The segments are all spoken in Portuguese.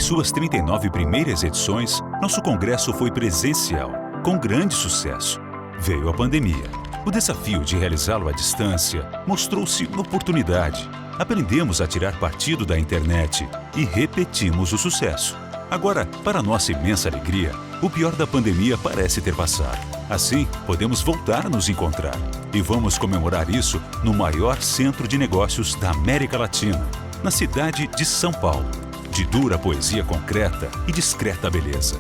suas 39 primeiras edições, nosso congresso foi presencial, com grande sucesso. Veio a pandemia. O desafio de realizá-lo à distância mostrou-se uma oportunidade. Aprendemos a tirar partido da internet e repetimos o sucesso. Agora, para nossa imensa alegria, o pior da pandemia parece ter passado. Assim, podemos voltar a nos encontrar. E vamos comemorar isso no maior centro de negócios da América Latina, na cidade de São Paulo. De dura poesia concreta e discreta beleza.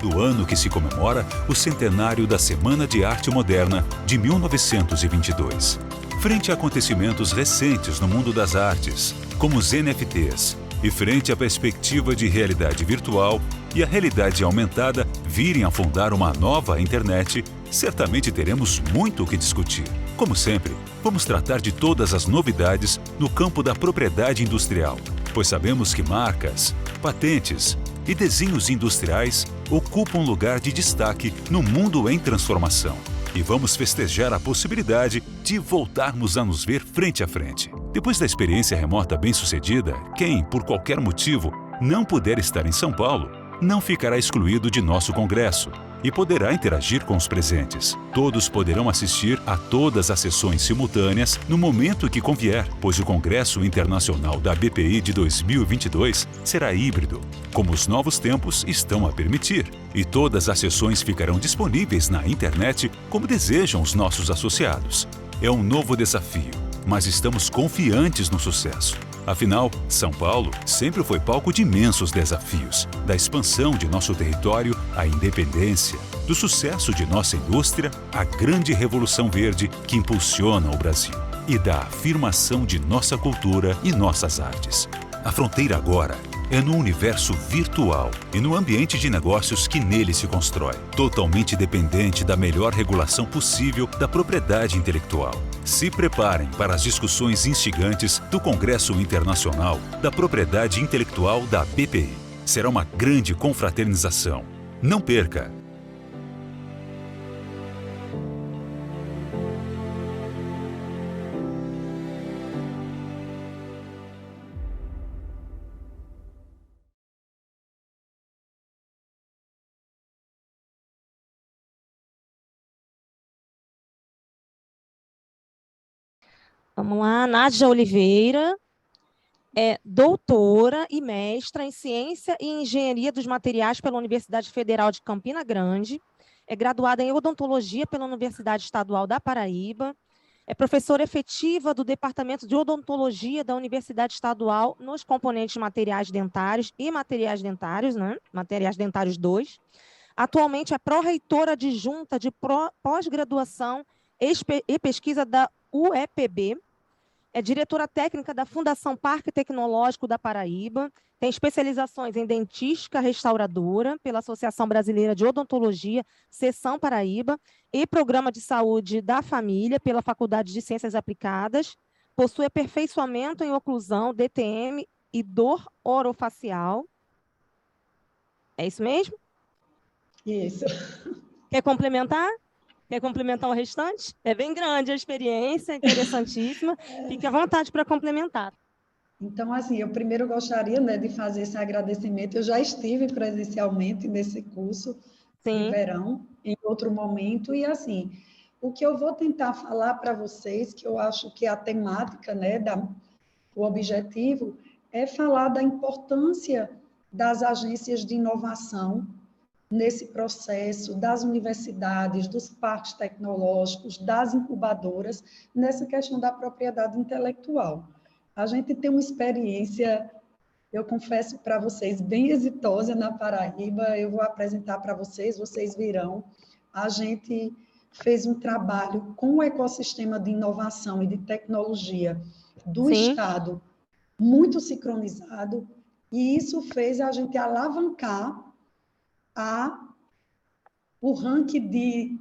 Do ano que se comemora o centenário da Semana de Arte Moderna de 1922. Frente a acontecimentos recentes no mundo das artes, como os NFTs, e frente à perspectiva de realidade virtual e a realidade aumentada virem a fundar uma nova internet, certamente teremos muito o que discutir. Como sempre, vamos tratar de todas as novidades no campo da propriedade industrial, pois sabemos que marcas, patentes e desenhos industriais ocupam lugar de destaque no mundo em transformação. E vamos festejar a possibilidade de voltarmos a nos ver frente a frente. Depois da experiência remota bem-sucedida, quem, por qualquer motivo, não puder estar em São Paulo, não ficará excluído de nosso congresso e poderá interagir com os presentes. Todos poderão assistir a todas as sessões simultâneas no momento que convier, pois o Congresso Internacional da BPI de 2022 será híbrido, como os novos tempos estão a permitir, e todas as sessões ficarão disponíveis na internet como desejam os nossos associados. É um novo desafio, mas estamos confiantes no sucesso. Afinal, São Paulo sempre foi palco de imensos desafios, da expansão de nosso território à independência, do sucesso de nossa indústria à grande revolução verde que impulsiona o Brasil, e da afirmação de nossa cultura e nossas artes. A fronteira agora é no universo virtual e no ambiente de negócios que nele se constrói, totalmente dependente da melhor regulação possível da propriedade intelectual. Se preparem para as discussões instigantes do Congresso Internacional da Propriedade Intelectual da BPI. Será uma grande confraternização. Não perca! Vamos lá, Nádia Oliveira é doutora e mestra em Ciência e Engenharia dos Materiais pela Universidade Federal de Campina Grande, é graduada em Odontologia pela Universidade Estadual da Paraíba, é professora efetiva do Departamento de Odontologia da Universidade Estadual nos componentes materiais dentários e materiais dentários, né? Materiais dentários 2. Atualmente é pró-reitora adjunta de pós-graduação e pesquisa da UEPB, é diretora técnica da Fundação Parque Tecnológico da Paraíba, tem especializações em dentística restauradora pela Associação Brasileira de Odontologia, Seção Paraíba, e Programa de Saúde da Família pela Faculdade de Ciências Aplicadas, possui aperfeiçoamento em oclusão, DTM e dor orofacial. É isso mesmo? Isso. Quer complementar? Quer complementar o restante? É bem grande a experiência, interessantíssima. Fique à vontade para complementar. Então, assim, eu primeiro gostaria, né, de fazer esse agradecimento. Eu já estive presencialmente nesse curso de verão, em outro momento, e assim, o que eu vou tentar falar para vocês, que eu acho que a temática, né, o objetivo, é falar da importância das agências de inovação nesse processo, das universidades, dos parques tecnológicos, das incubadoras, nessa questão da propriedade intelectual. A gente tem uma experiência, eu confesso para vocês, bem exitosa na Paraíba. Eu vou apresentar para vocês, vocês virão. A gente fez um trabalho com o ecossistema de inovação e de tecnologia do Estado muito sincronizado, e isso fez a gente alavancar o ranking de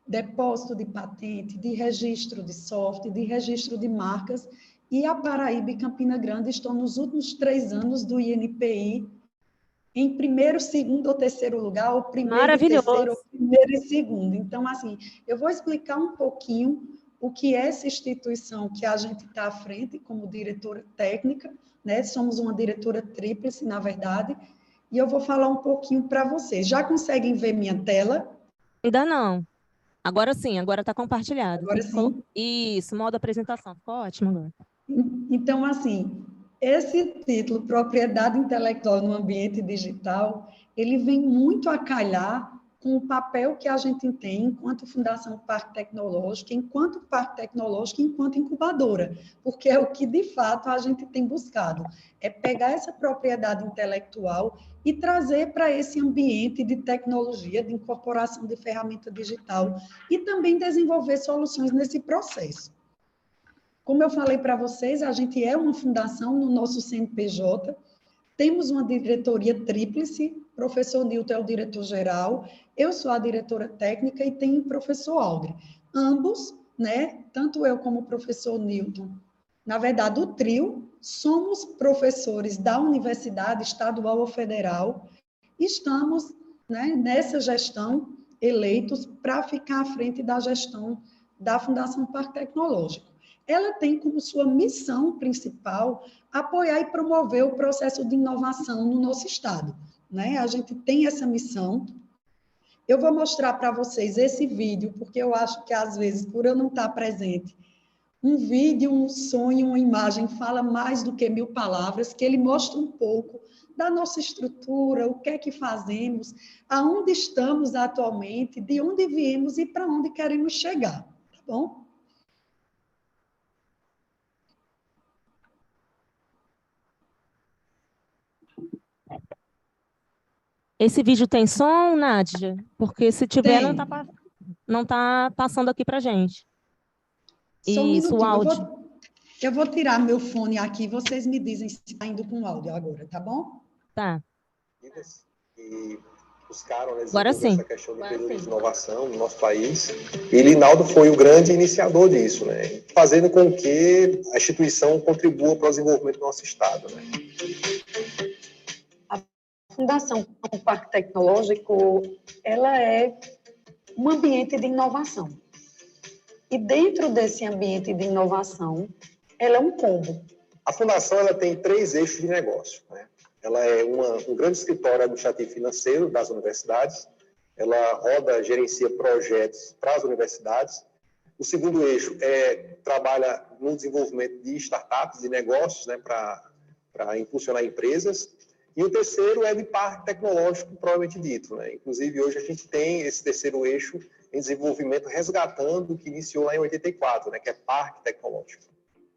depósito de patente, de registro de software, de registro de marcas, e a Paraíba e Campina Grande estão nos últimos 3 anos do INPI em primeiro, segundo ou terceiro lugar, ou primeiro e terceiro, ou primeiro e segundo. Então, assim, eu vou explicar um pouquinho o que é essa instituição que a gente está à frente como diretora técnica, né? Somos uma diretora tríplice, na verdade, e eu vou falar um pouquinho para vocês. Já conseguem ver minha tela? Ainda não. Agora sim, agora está compartilhado. Agora sim. Isso, modo apresentação. Ficou ótimo agora. Então, assim, esse título, Propriedade Intelectual no Ambiente Digital, ele vem muito a calhar com o papel que a gente tem enquanto Fundação Parque Tecnológico, enquanto incubadora, porque é o que, de fato, a gente tem buscado, é pegar essa propriedade intelectual e trazer para esse ambiente de tecnologia, de incorporação de ferramenta digital, e também desenvolver soluções nesse processo. Como eu falei para vocês, a gente é uma fundação no nosso CNPJ, temos uma diretoria tríplice, professor Nilton é o diretor-geral, eu sou a diretora técnica e tem o professor Aldre. Ambos, né, tanto eu como o professor Nilton, na verdade, o trio, somos professores da universidade estadual ou federal, estamos, né, nessa gestão eleitos para ficar à frente da gestão da Fundação Parque Tecnológico. Ela tem como sua missão principal apoiar e promover o processo de inovação no nosso estado, né? A gente tem essa missão. Eu vou mostrar para vocês esse vídeo, porque eu acho que, às vezes, por eu não estar presente, um vídeo, um sonho, uma imagem fala mais do que 1000 palavras, que ele mostra um pouco da nossa estrutura, o que é que fazemos, aonde estamos atualmente, de onde viemos e para onde queremos chegar, tá bom? Esse vídeo tem som, Nádia? Porque se tiver, Tem. não tá passando aqui para gente. Só um Isso, o minutinho, áudio. eu vou tirar meu fone aqui, vocês me dizem se está indo com áudio agora, tá bom? Tá. E buscaram, né, Agora desenvolver sim. essa questão de período de inovação no nosso país. E Linaldo foi o grande iniciador disso, né, fazendo com que a instituição contribua para o desenvolvimento do nosso estado, né. A Fundação Parque Tecnológico, ela é um ambiente de inovação. E dentro desse ambiente de inovação, ela é um combo. A fundação ela tem 3 eixos de negócio, né? Ela é um grande escritório administrativo financeiro das universidades, ela roda, gerencia projetos para as universidades. O segundo eixo trabalha no desenvolvimento de startups, de negócios, né, para impulsionar empresas. E o terceiro é de parque tecnológico, propriamente dito, né? Inclusive, hoje a gente tem esse terceiro eixo em desenvolvimento, resgatando o que iniciou lá em 84, né, que é parque tecnológico.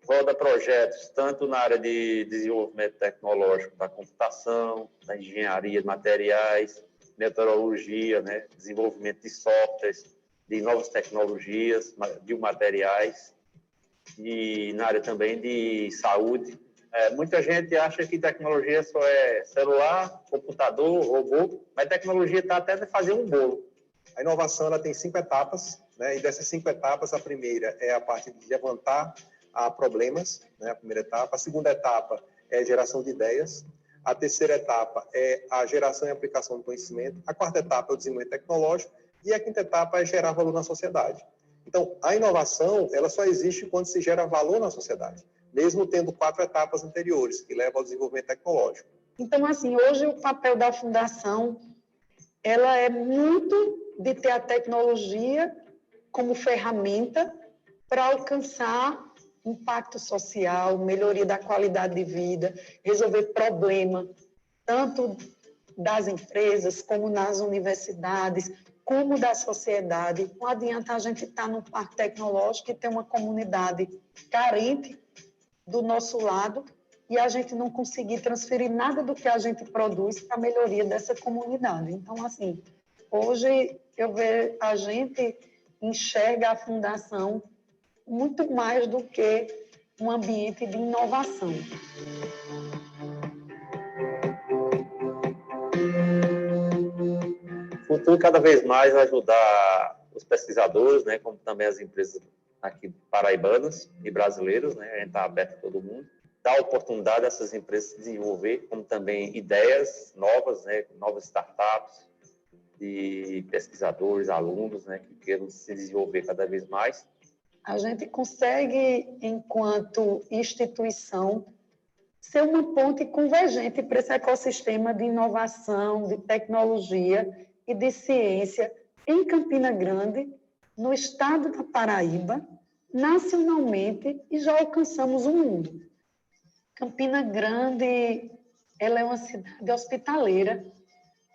Roda projetos tanto na área de desenvolvimento tecnológico da computação, da engenharia de materiais, meteorologia, né, desenvolvimento de softwares, de novas tecnologias, biomateriais, e na área também de saúde. Muita gente acha que tecnologia só é celular, computador, robô, mas tecnologia está até de fazer um bolo. A inovação ela tem 5 etapas, né, e dessas 5 etapas, a primeira é a parte de levantar problemas, né, a primeira etapa. A segunda etapa é a geração de ideias. A terceira etapa é a geração e aplicação do conhecimento. A quarta etapa é o desenvolvimento tecnológico. E a quinta etapa é gerar valor na sociedade. Então, a inovação ela só existe quando se gera valor na sociedade, mesmo tendo 4 etapas anteriores, que levam ao desenvolvimento tecnológico. Então, assim, hoje o papel da Fundação, ela é muito de ter a tecnologia como ferramenta para alcançar impacto social, melhoria da qualidade de vida, resolver problema, tanto das empresas, como nas universidades, como da sociedade. Não adianta a gente estar no parque tecnológico e ter uma comunidade carente do nosso lado e a gente não conseguir transferir nada do que a gente produz para a melhoria dessa comunidade. Então, assim, hoje a gente enxerga a Fundação muito mais do que um ambiente de inovação. O futuro cada vez mais vai ajudar os pesquisadores, né, como também as empresas aqui paraibanas e brasileiras, né, a gente está aberto a todo mundo, dar oportunidade a essas empresas de desenvolver, como também ideias novas, né, novas startups, de pesquisadores, alunos, né, que queiram se desenvolver cada vez mais. a gente consegue, enquanto instituição, ser uma ponte convergente para esse ecossistema de inovação, de tecnologia e de ciência em Campina Grande, no estado da Paraíba, nacionalmente, e já alcançamos o mundo. Campina Grande, ela é uma cidade hospitaleira,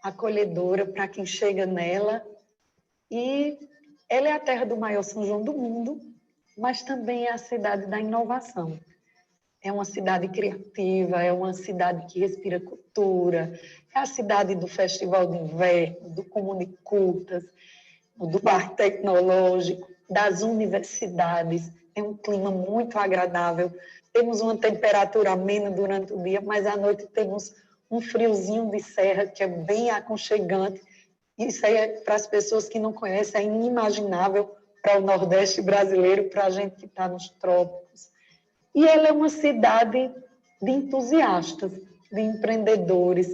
acolhedora para quem chega nela, e ela é a terra do maior São João do mundo, mas também é a cidade da inovação. É uma cidade criativa, é uma cidade que respira cultura, é a cidade do Festival de Inverno, do Comunicultas, do Parque Tecnológico, das universidades. Tem um clima muito agradável. Temos uma temperatura amena durante o dia, mas à noite temos um friozinho de serra que é bem aconchegante. Isso aí, é, para as pessoas que não conhecem, é inimaginável para o Nordeste brasileiro, para a gente que está nos trópicos. E ela é uma cidade de entusiastas, de empreendedores,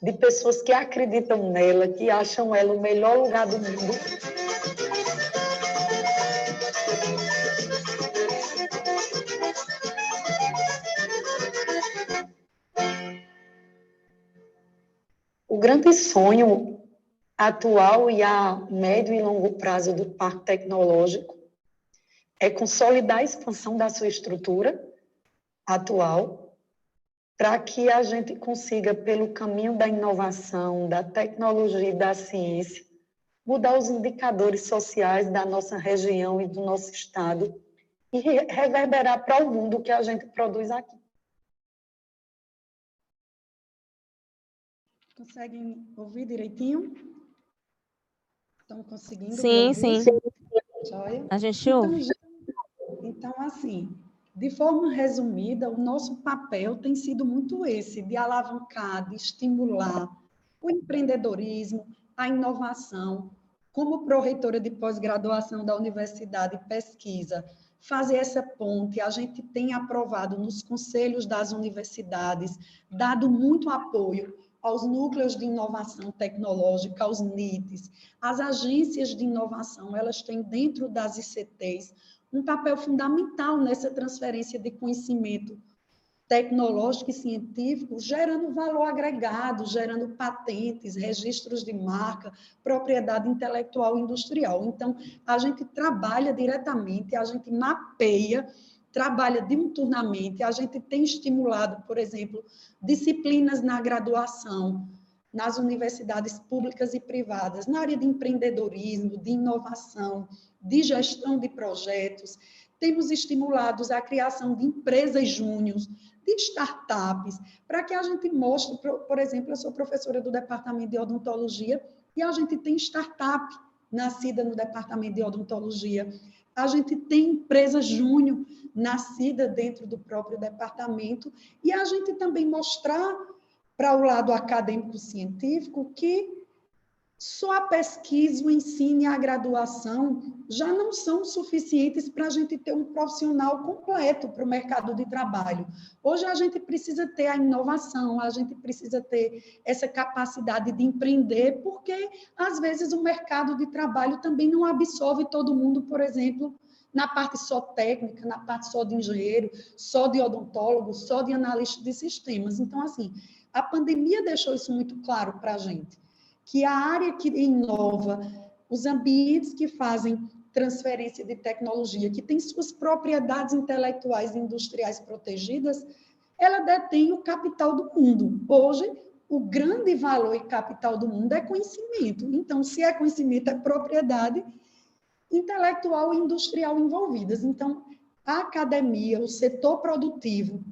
de pessoas que acreditam nela, que acham ela o melhor lugar do mundo. O grande sonho atual e a médio e longo prazo do Parque Tecnológico é consolidar a expansão da sua estrutura atual para que a gente consiga, pelo caminho da inovação, da tecnologia e da ciência, mudar os indicadores sociais da nossa região e do nosso estado e reverberar para o mundo o que a gente produz aqui. Conseguem ouvir direitinho? Estão conseguindo? Sim, sim. Joia? A gente ouve. Então, assim, de forma resumida, o nosso papel tem sido muito esse, de alavancar, de estimular o empreendedorismo, a inovação. Como pró-reitora de pós-graduação da Universidade Pesquisa, fazer essa ponte, a gente tem aprovado nos conselhos das universidades, dado muito apoio aos núcleos de inovação tecnológica, aos NITs. As agências de inovação, elas têm dentro das ICTs um papel fundamental nessa transferência de conhecimento tecnológico e científico, gerando valor agregado, gerando patentes, registros de marca, propriedade intelectual e industrial. Então, a gente trabalha diretamente, a gente mapeia, trabalha diuturnamente, a gente tem estimulado, por exemplo, disciplinas na graduação, nas universidades públicas e privadas, na área de empreendedorismo, de inovação, de gestão de projetos. Temos estimulado a criação de empresas júniores, de startups, para que a gente mostre, por exemplo, eu sou professora do Departamento de Odontologia e a gente tem startup nascida no Departamento de Odontologia. A gente tem empresa júnior nascida dentro do próprio departamento e a gente também mostrar para o lado acadêmico-científico que só a pesquisa, o ensino e a graduação já não são suficientes para a gente ter um profissional completo para o mercado de trabalho. Hoje a gente precisa ter a inovação, a gente precisa ter essa capacidade de empreender, porque às vezes o mercado de trabalho também não absorve todo mundo, por exemplo, na parte só técnica, na parte só de engenheiro, só de odontólogo, só de analista de sistemas. Então, assim, a pandemia deixou isso muito claro para a gente, que a área que inova, os ambientes que fazem transferência de tecnologia, que tem suas propriedades intelectuais e industriais protegidas, ela detém o capital do mundo. Hoje, o grande valor e capital do mundo é conhecimento. Então, se é conhecimento, é propriedade intelectual e industrial envolvidas. Então, a academia, o setor produtivo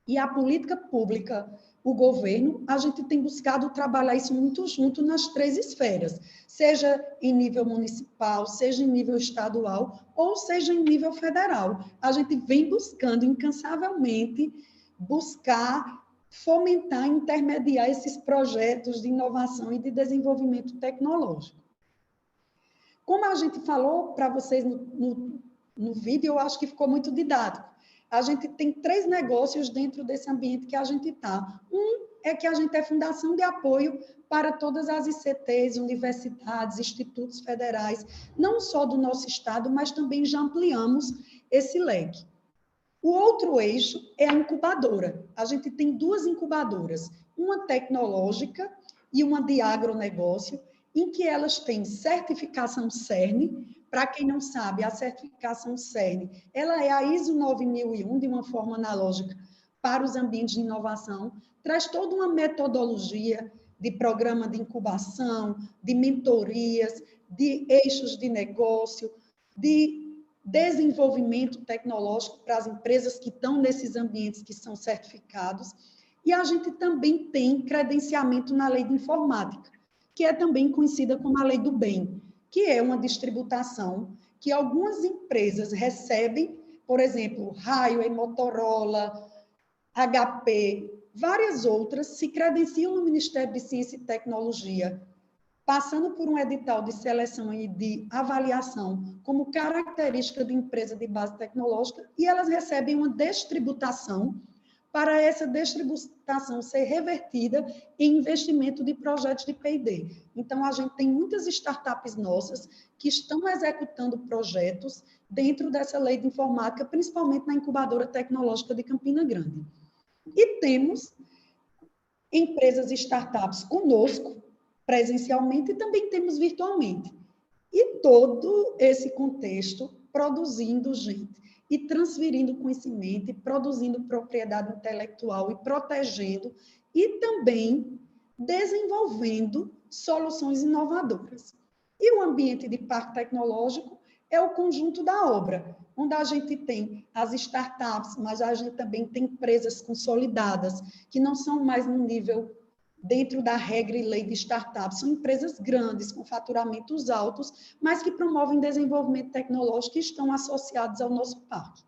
e a política pública, o governo, a gente tem buscado trabalhar isso muito junto nas três esferas, seja em nível municipal, seja em nível estadual, ou seja em nível federal. A gente vem buscando incansavelmente buscar fomentar, intermediar esses projetos de inovação e de desenvolvimento tecnológico. Como a gente falou para vocês no vídeo, eu acho que ficou muito didático. A gente tem 3 negócios dentro desse ambiente que a gente está. Um é que a gente é fundação de apoio para todas as ICTs, universidades, institutos federais, não só do nosso estado, mas também já ampliamos esse leque. O outro eixo é a incubadora. A gente tem 2 incubadoras, uma tecnológica e uma de agronegócio, em que elas têm certificação CERN. Para quem não sabe, a certificação CERN, ela é a ISO 9001, de uma forma analógica, para os ambientes de inovação, traz toda uma metodologia de programa de incubação, de mentorias, de eixos de negócio, de desenvolvimento tecnológico para as empresas que estão nesses ambientes que são certificados. E a gente também tem credenciamento na lei de informática, que é também conhecida como a lei do bem, que é uma distributação que algumas empresas recebem, por exemplo, Huawei, Motorola, HP, várias outras se credenciam no Ministério de Ciência e Tecnologia, passando por um edital de seleção e de avaliação como característica de empresa de base tecnológica, e elas recebem uma distributação para essa distributação ser revertida em investimento de projetos de P&D. Então, a gente tem muitas startups nossas que estão executando projetos dentro dessa lei de informática, principalmente na incubadora tecnológica de Campina Grande. E temos empresas e startups conosco, presencialmente, e também temos virtualmente. E todo esse contexto produzindo gente e transferindo conhecimento, e produzindo propriedade intelectual e protegendo, e também desenvolvendo soluções inovadoras. E o ambiente de parque tecnológico é o conjunto da obra, onde a gente tem as startups, mas a gente também tem empresas consolidadas, que não são mais no nível dentro da regra e lei de startups, são empresas grandes, com faturamentos altos, mas que promovem desenvolvimento tecnológico e estão associados ao nosso parque.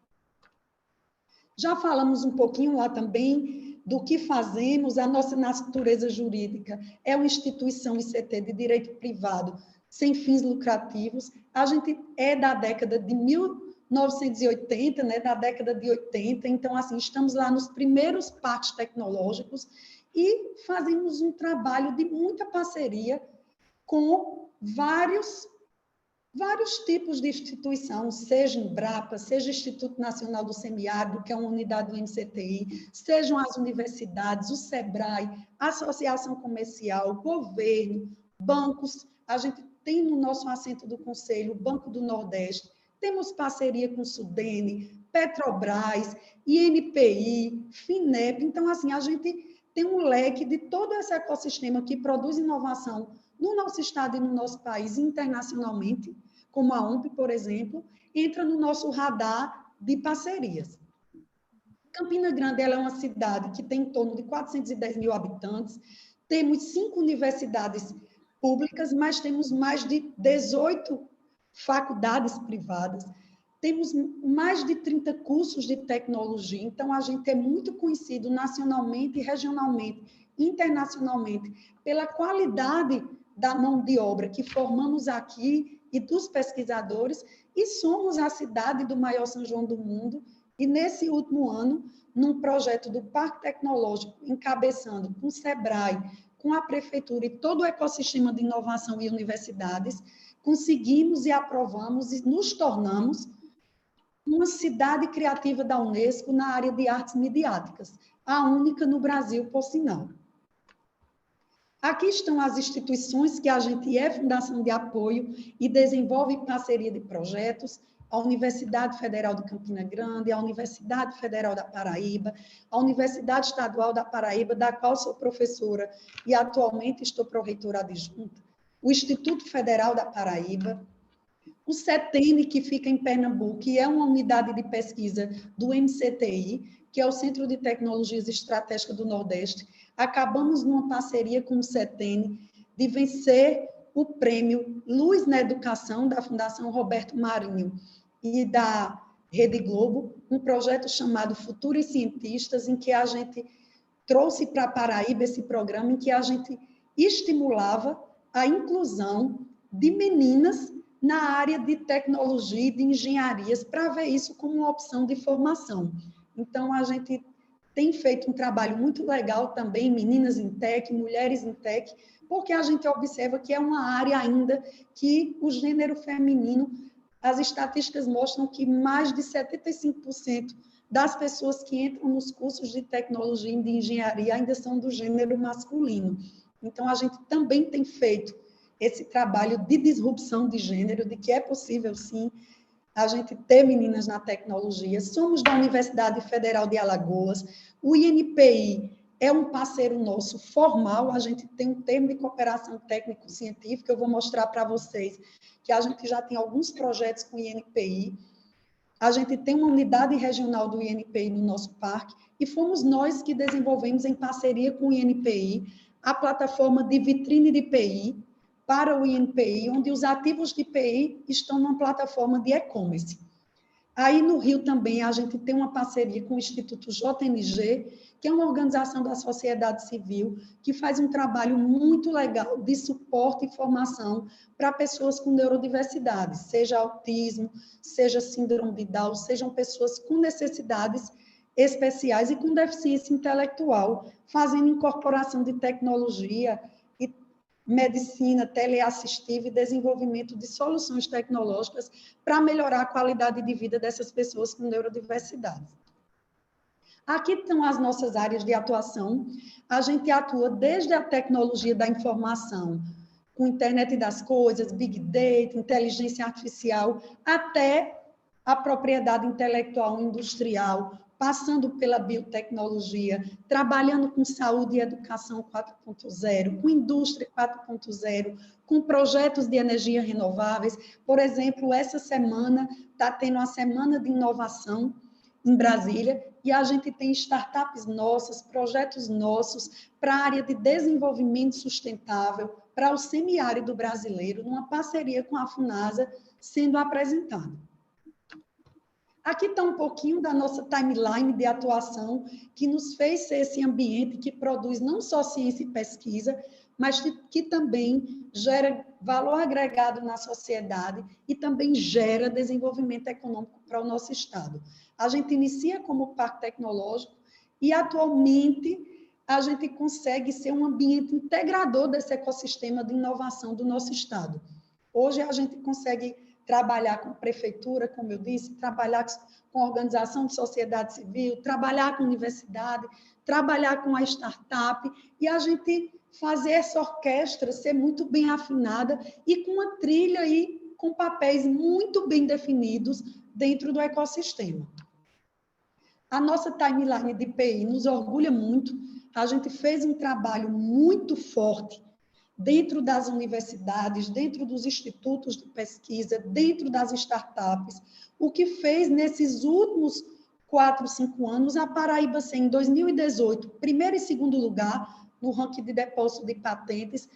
Já falamos um pouquinho lá também do que fazemos, a nossa natureza jurídica é uma instituição ICT de direito privado, sem fins lucrativos. A gente é da década de 1980, né, da década de 80, então, assim, estamos lá nos primeiros parques tecnológicos e fazemos um trabalho de muita parceria com vários tipos de instituição, seja Embrapa, seja Instituto Nacional do Semiárido, que é uma unidade do MCTI, sejam as universidades, o SEBRAE, associação comercial, governo, bancos. A gente tem no nosso assento do Conselho o Banco do Nordeste, temos parceria com o Sudene, Petrobras, INPI, FINEP. Então, assim, a gente tem um leque de todo esse ecossistema que produz inovação no nosso estado e no nosso país internacionalmente, como a UNP, por exemplo, entra no nosso radar de parcerias. Campina Grande ela é uma cidade que tem em torno de 410 mil habitantes, temos 5 universidades públicas, mas temos mais de 18 faculdades privadas, temos mais de 30 cursos de tecnologia, então a gente é muito conhecido nacionalmente, regionalmente, internacionalmente, pela qualidade da mão de obra que formamos aqui e dos pesquisadores, e somos a cidade do maior São João do mundo, e nesse último ano, num projeto do Parque Tecnológico, encabeçando com o SEBRAE, com a Prefeitura e todo o ecossistema de inovação e universidades, conseguimos e aprovamos e nos tornamos uma cidade criativa da Unesco na área de artes midiáticas, a única no Brasil, por sinal. Aqui estão as instituições que a gente é fundação de apoio e desenvolve parceria de projetos, a Universidade Federal de Campina Grande, a Universidade Federal da Paraíba, a Universidade Estadual da Paraíba, da qual sou professora e atualmente estou pró-reitora adjunta, o Instituto Federal da Paraíba, o CETENE, que fica em Pernambuco, que é uma unidade de pesquisa do MCTI, que é o Centro de Tecnologias Estratégicas do Nordeste. Acabamos numa parceria com o CETENE de vencer o prêmio Luz na Educação, da Fundação Roberto Marinho e da Rede Globo, um projeto chamado Futuros Cientistas, em que a gente trouxe para a Paraíba esse programa, em que a gente estimulava a inclusão de meninas na área de tecnologia e de engenharias, para ver isso como uma opção de formação. Então, a gente tem feito um trabalho muito legal também, Meninas em Tech, Mulheres em Tech, porque a gente observa que é uma área ainda que o gênero feminino, as estatísticas mostram que mais de 75% das pessoas que entram nos cursos de tecnologia e de engenharia ainda são do gênero masculino. Então, a gente também tem feito esse trabalho de disrupção de gênero, de que é possível, sim, a gente ter meninas na tecnologia. Somos da Universidade Federal de Alagoas, o INPI é um parceiro nosso formal, a gente tem um termo de cooperação técnico-científica, eu vou mostrar para vocês que a gente já tem alguns projetos com o INPI, a gente tem uma unidade regional do INPI no nosso parque, e fomos nós que desenvolvemos, em parceria com o INPI, a plataforma de vitrine de PI para o INPI, onde os ativos de PI estão numa plataforma de e-commerce. Aí, no Rio, também, a gente tem uma parceria com o Instituto JNG, que é uma organização da sociedade civil, que faz um trabalho muito legal de suporte e formação para pessoas com neurodiversidade, seja autismo, seja síndrome de Down, sejam pessoas com necessidades especiais e com deficiência intelectual, fazendo incorporação de tecnologia e medicina teleassistiva e desenvolvimento de soluções tecnológicas para melhorar a qualidade de vida dessas pessoas com neurodiversidade. Aqui estão as nossas áreas de atuação. A gente atua desde a tecnologia da informação, com internet das coisas, big data, inteligência artificial, até a propriedade intelectual industrial, passando pela biotecnologia, trabalhando com saúde e educação 4.0, com indústria 4.0, com projetos de energia renováveis. Por exemplo, essa semana está tendo a Semana de Inovação em Brasília, e a gente tem startups nossas, projetos nossos para a área de desenvolvimento sustentável, para o semiárido brasileiro, numa parceria com a FUNASA, sendo apresentado. Aqui está um pouquinho da nossa timeline de atuação, que nos fez ser esse ambiente que produz não só ciência e pesquisa, mas que também gera valor agregado na sociedade e também gera desenvolvimento econômico para o nosso Estado. A gente inicia como parque tecnológico e, atualmente, a gente consegue ser um ambiente integrador desse ecossistema de inovação do nosso Estado. Hoje, a gente consegue trabalhar com prefeitura, como eu disse, trabalhar com organização de sociedade civil, trabalhar com universidade, trabalhar com a startup, e a gente fazer essa orquestra ser muito bem afinada e com uma trilha e com papéis muito bem definidos dentro do ecossistema. A nossa timeline de PI nos orgulha muito, a gente fez um trabalho muito forte dentro das universidades, dentro dos institutos de pesquisa, dentro das startups, o que fez, nesses últimos 4, 5 anos, a Paraíba ser, em 2018, primeiro e segundo lugar no ranking de depósito de patentes,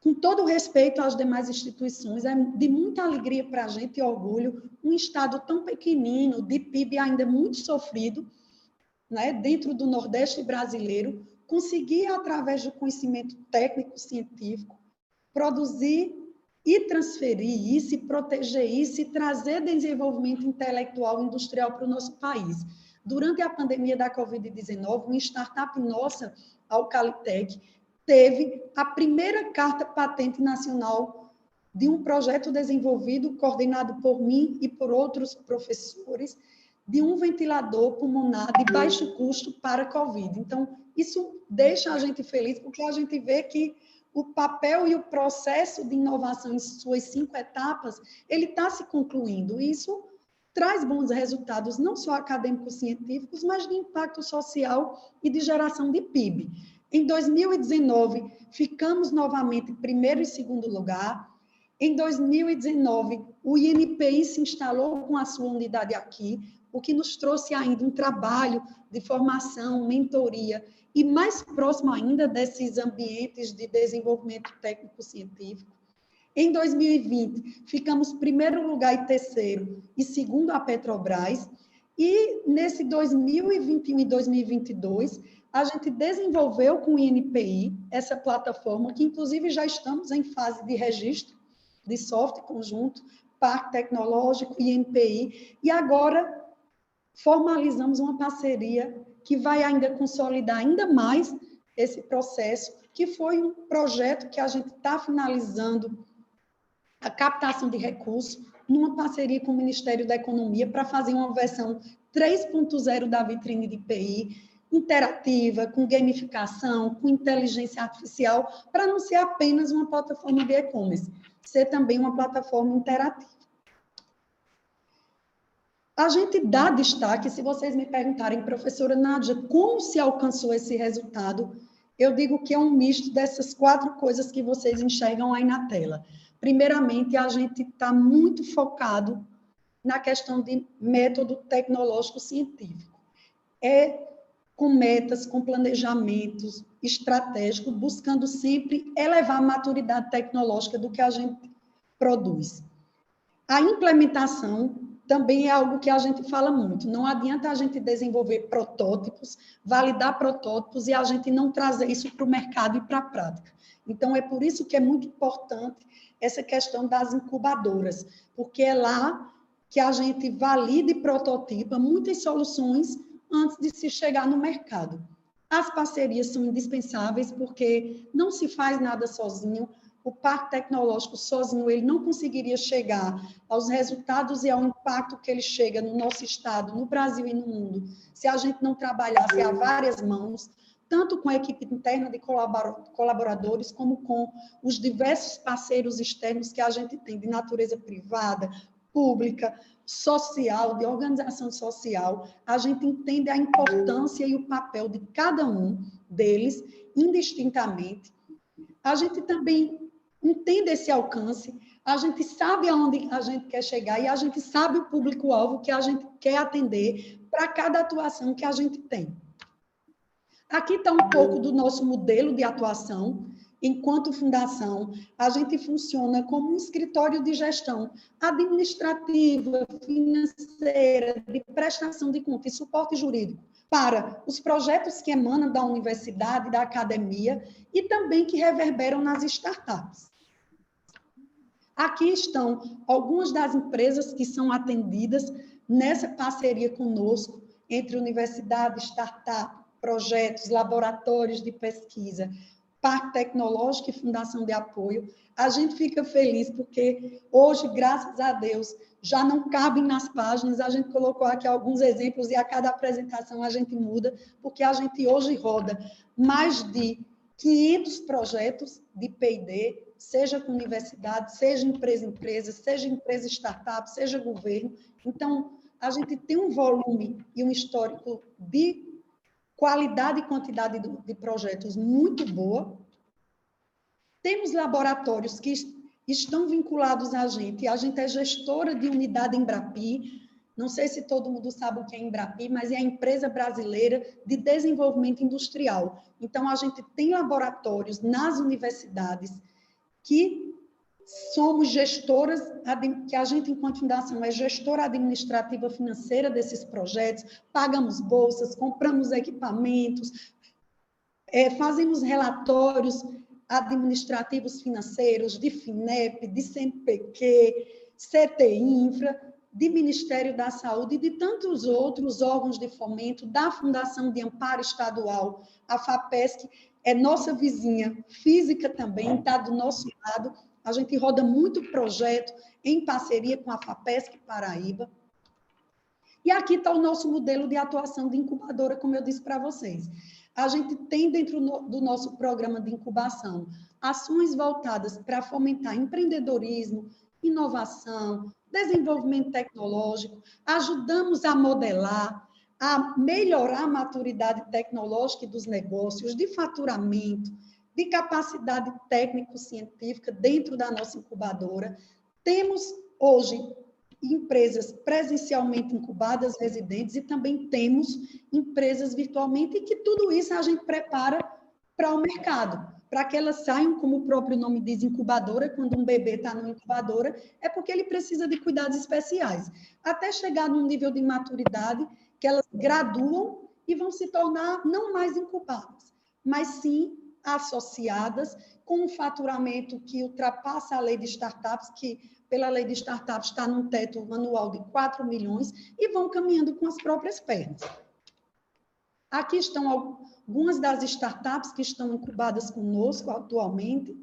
com todo o respeito às demais instituições. É de muita alegria para a gente e orgulho, um estado tão pequenino, de PIB ainda muito sofrido, né, dentro do Nordeste brasileiro, conseguir, através do conhecimento técnico-científico, produzir e transferir isso, e proteger isso, e trazer desenvolvimento intelectual e industrial para o nosso país. Durante a pandemia da Covid-19, uma startup nossa, a Alcalitec, teve a primeira carta patente nacional de um projeto desenvolvido, coordenado por mim e por outros professores, de um ventilador pulmonar de baixo custo para a Covid. Então, isso deixa a gente feliz, porque a gente vê que o papel e o processo de inovação em suas 5 etapas, ele está se concluindo. Isso traz bons resultados, não só acadêmicos científicos, mas de impacto social e de geração de PIB. Em 2019, ficamos novamente em primeiro e segundo lugar. Em 2019, o INPI se instalou com a sua unidade aqui, o que nos trouxe ainda um trabalho de formação, mentoria, e mais próximo ainda desses ambientes de desenvolvimento técnico-científico. Em 2020, ficamos primeiro lugar e terceiro, e segundo a Petrobras, e nesse 2021 e 2022, a gente desenvolveu com o INPI essa plataforma, que inclusive já estamos em fase de registro de software conjunto, Parque Tecnológico e INPI, e agora formalizamos uma parceria que vai ainda consolidar ainda mais esse processo, que foi um projeto que a gente está finalizando a captação de recursos numa parceria com o Ministério da Economia para fazer uma versão 3.0 da vitrine de PI, interativa, com gamificação, com inteligência artificial, para não ser apenas uma plataforma de e-commerce, ser também uma plataforma interativa. A gente dá destaque, se vocês me perguntarem, professora Nádia, como se alcançou esse resultado, eu digo que é um misto dessas 4 coisas que vocês enxergam aí na tela. Primeiramente, a gente está muito focado na questão de método tecnológico científico. Com metas, com planejamentos estratégicos, buscando sempre elevar a maturidade tecnológica do que a gente produz. A implementação também é algo que a gente fala muito. Não adianta a gente desenvolver protótipos, validar protótipos e a gente não trazer isso para o mercado e para a prática. Então, é por isso que é muito importante essa questão das incubadoras, porque é lá que a gente valida e prototipa muitas soluções antes de se chegar no mercado. As parcerias são indispensáveis, porque não se faz nada sozinho. O parque tecnológico sozinho, ele não conseguiria chegar aos resultados e ao impacto que ele chega no nosso estado, no Brasil e no mundo, se a gente não trabalhasse a várias mãos, tanto com a equipe interna de colaboradores, como com os diversos parceiros externos que a gente tem, de natureza privada, pública, social, de organização social. A gente entende a importância e o papel de cada um deles, indistintamente. A gente também entende esse alcance, a gente sabe aonde a gente quer chegar e a gente sabe o público-alvo que a gente quer atender para cada atuação que a gente tem. Aqui está um pouco do nosso modelo de atuação. Enquanto fundação, a gente funciona como um escritório de gestão administrativa, financeira, de prestação de contas e suporte jurídico para os projetos que emanam da universidade, da academia e também que reverberam nas startups. Aqui estão algumas das empresas que são atendidas nessa parceria conosco, entre universidade, startup, projetos, laboratórios de pesquisa, Parque Tecnológico e Fundação de Apoio. A gente fica feliz porque hoje, graças a Deus, já não cabem nas páginas, a gente colocou aqui alguns exemplos e a cada apresentação a gente muda, porque a gente hoje roda mais de 500 projetos de P&D, seja com universidade, seja empresa, seja empresa startup, seja governo. Então, a gente tem um volume e um histórico de qualidade e quantidade de projetos muito boa. Temos laboratórios que estão vinculados a gente é gestora de unidade Embrapi. Não sei se todo mundo sabe o que é Embrapi, mas é a empresa brasileira de desenvolvimento industrial. Então, a gente tem laboratórios nas universidades que somos gestoras, que a gente, enquanto fundação, é gestora administrativa financeira desses projetos, pagamos bolsas, compramos equipamentos, fazemos relatórios administrativos financeiros de FINEP, de CNPq, CTI Infra, de Ministério da Saúde e de tantos outros órgãos de fomento, da Fundação de Amparo Estadual, a FAPESC, é nossa vizinha física também, está do nosso lado. A gente roda muito projeto em parceria com a FAPESC Paraíba. E aqui está o nosso modelo de atuação de incubadora, como eu disse para vocês. A gente tem dentro do nosso programa de incubação ações voltadas para fomentar empreendedorismo, inovação, desenvolvimento tecnológico, ajudamos a modelar, a melhorar a maturidade tecnológica dos negócios, de faturamento, de capacidade técnico-científica dentro da nossa incubadora. Temos, hoje, empresas presencialmente incubadas, residentes, e também temos empresas virtualmente, e que tudo isso a gente prepara para o mercado, para que elas saiam, como o próprio nome diz, incubadora. Quando um bebê está numa incubadora, é porque ele precisa de cuidados especiais, até chegar num nível de maturidade que elas graduam e vão se tornar não mais incubadas, mas sim associadas com um faturamento que ultrapassa a lei de startups, que pela lei de startups está num teto anual de 4 milhões, e vão caminhando com as próprias pernas. Aqui estão algumas das startups que estão incubadas conosco atualmente.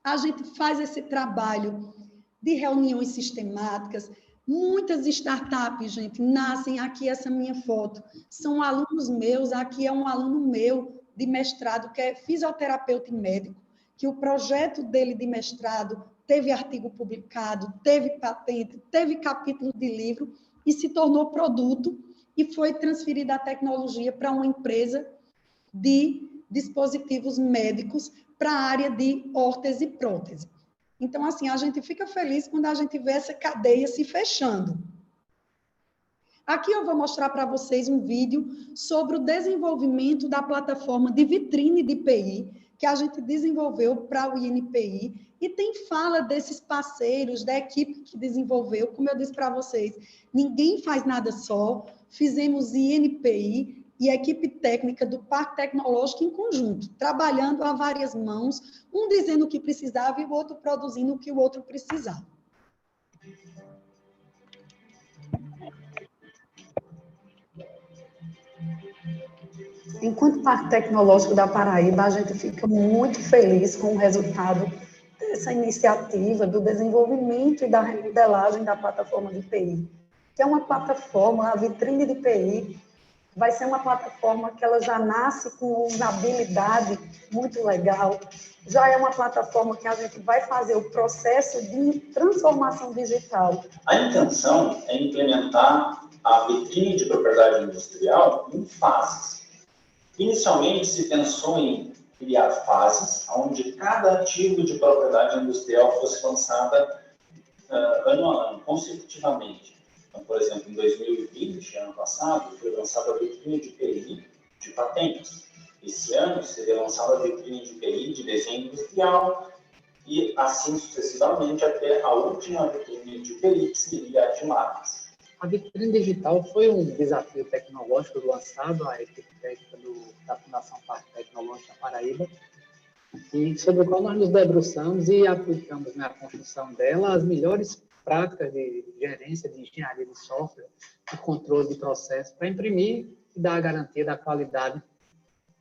A gente faz esse trabalho de reuniões sistemáticas. Muitas startups, gente, nascem aqui, essa minha foto. São alunos meus, aqui é um aluno meu de mestrado, que é fisioterapeuta e médico, que o projeto dele de mestrado teve artigo publicado, teve patente, teve capítulo de livro e se tornou produto e foi transferida a tecnologia para uma empresa de dispositivos médicos para a área de órtese e prótese. Então, assim, a gente fica feliz quando a gente vê essa cadeia se fechando. Aqui eu vou mostrar para vocês um vídeo sobre o desenvolvimento da plataforma de vitrine de IPI, que a gente desenvolveu para o INPI, e tem fala desses parceiros, da equipe que desenvolveu. Como eu disse para vocês, ninguém faz nada só, fizemos INPI e a equipe técnica do Parque Tecnológico em conjunto, trabalhando a várias mãos, um dizendo o que precisava e o outro produzindo o que o outro precisava. Enquanto Parque Tecnológico da Paraíba, a gente fica muito feliz com o resultado dessa iniciativa do desenvolvimento e da remodelagem da plataforma de IPI, que é uma plataforma, a vitrine de IPI, vai ser uma plataforma que ela já nasce com uma usabilidade muito legal, já é uma plataforma que a gente vai fazer o processo de transformação digital. A intenção é implementar a vitrine de propriedade industrial em fases. Inicialmente, se pensou em criar fases onde cada ativo de propriedade industrial fosse lançada ano a ano, consecutivamente. Então, por exemplo, em 2020, ano passado, foi lançada a vitrine de IPI de patentes. Esse ano seria lançada a vitrine de IPI de desenho industrial e assim sucessivamente até a última vitrine de IPI, que seria a de marcas. A vitrine digital foi um desafio tecnológico lançado à equipe técnica da Fundação Parque Tecnológico da Paraíba, e sobre o qual nós nos debruçamos e aplicamos na construção dela as melhores práticas de gerência, de engenharia de software, de controle de processo, para imprimir e dar a garantia da qualidade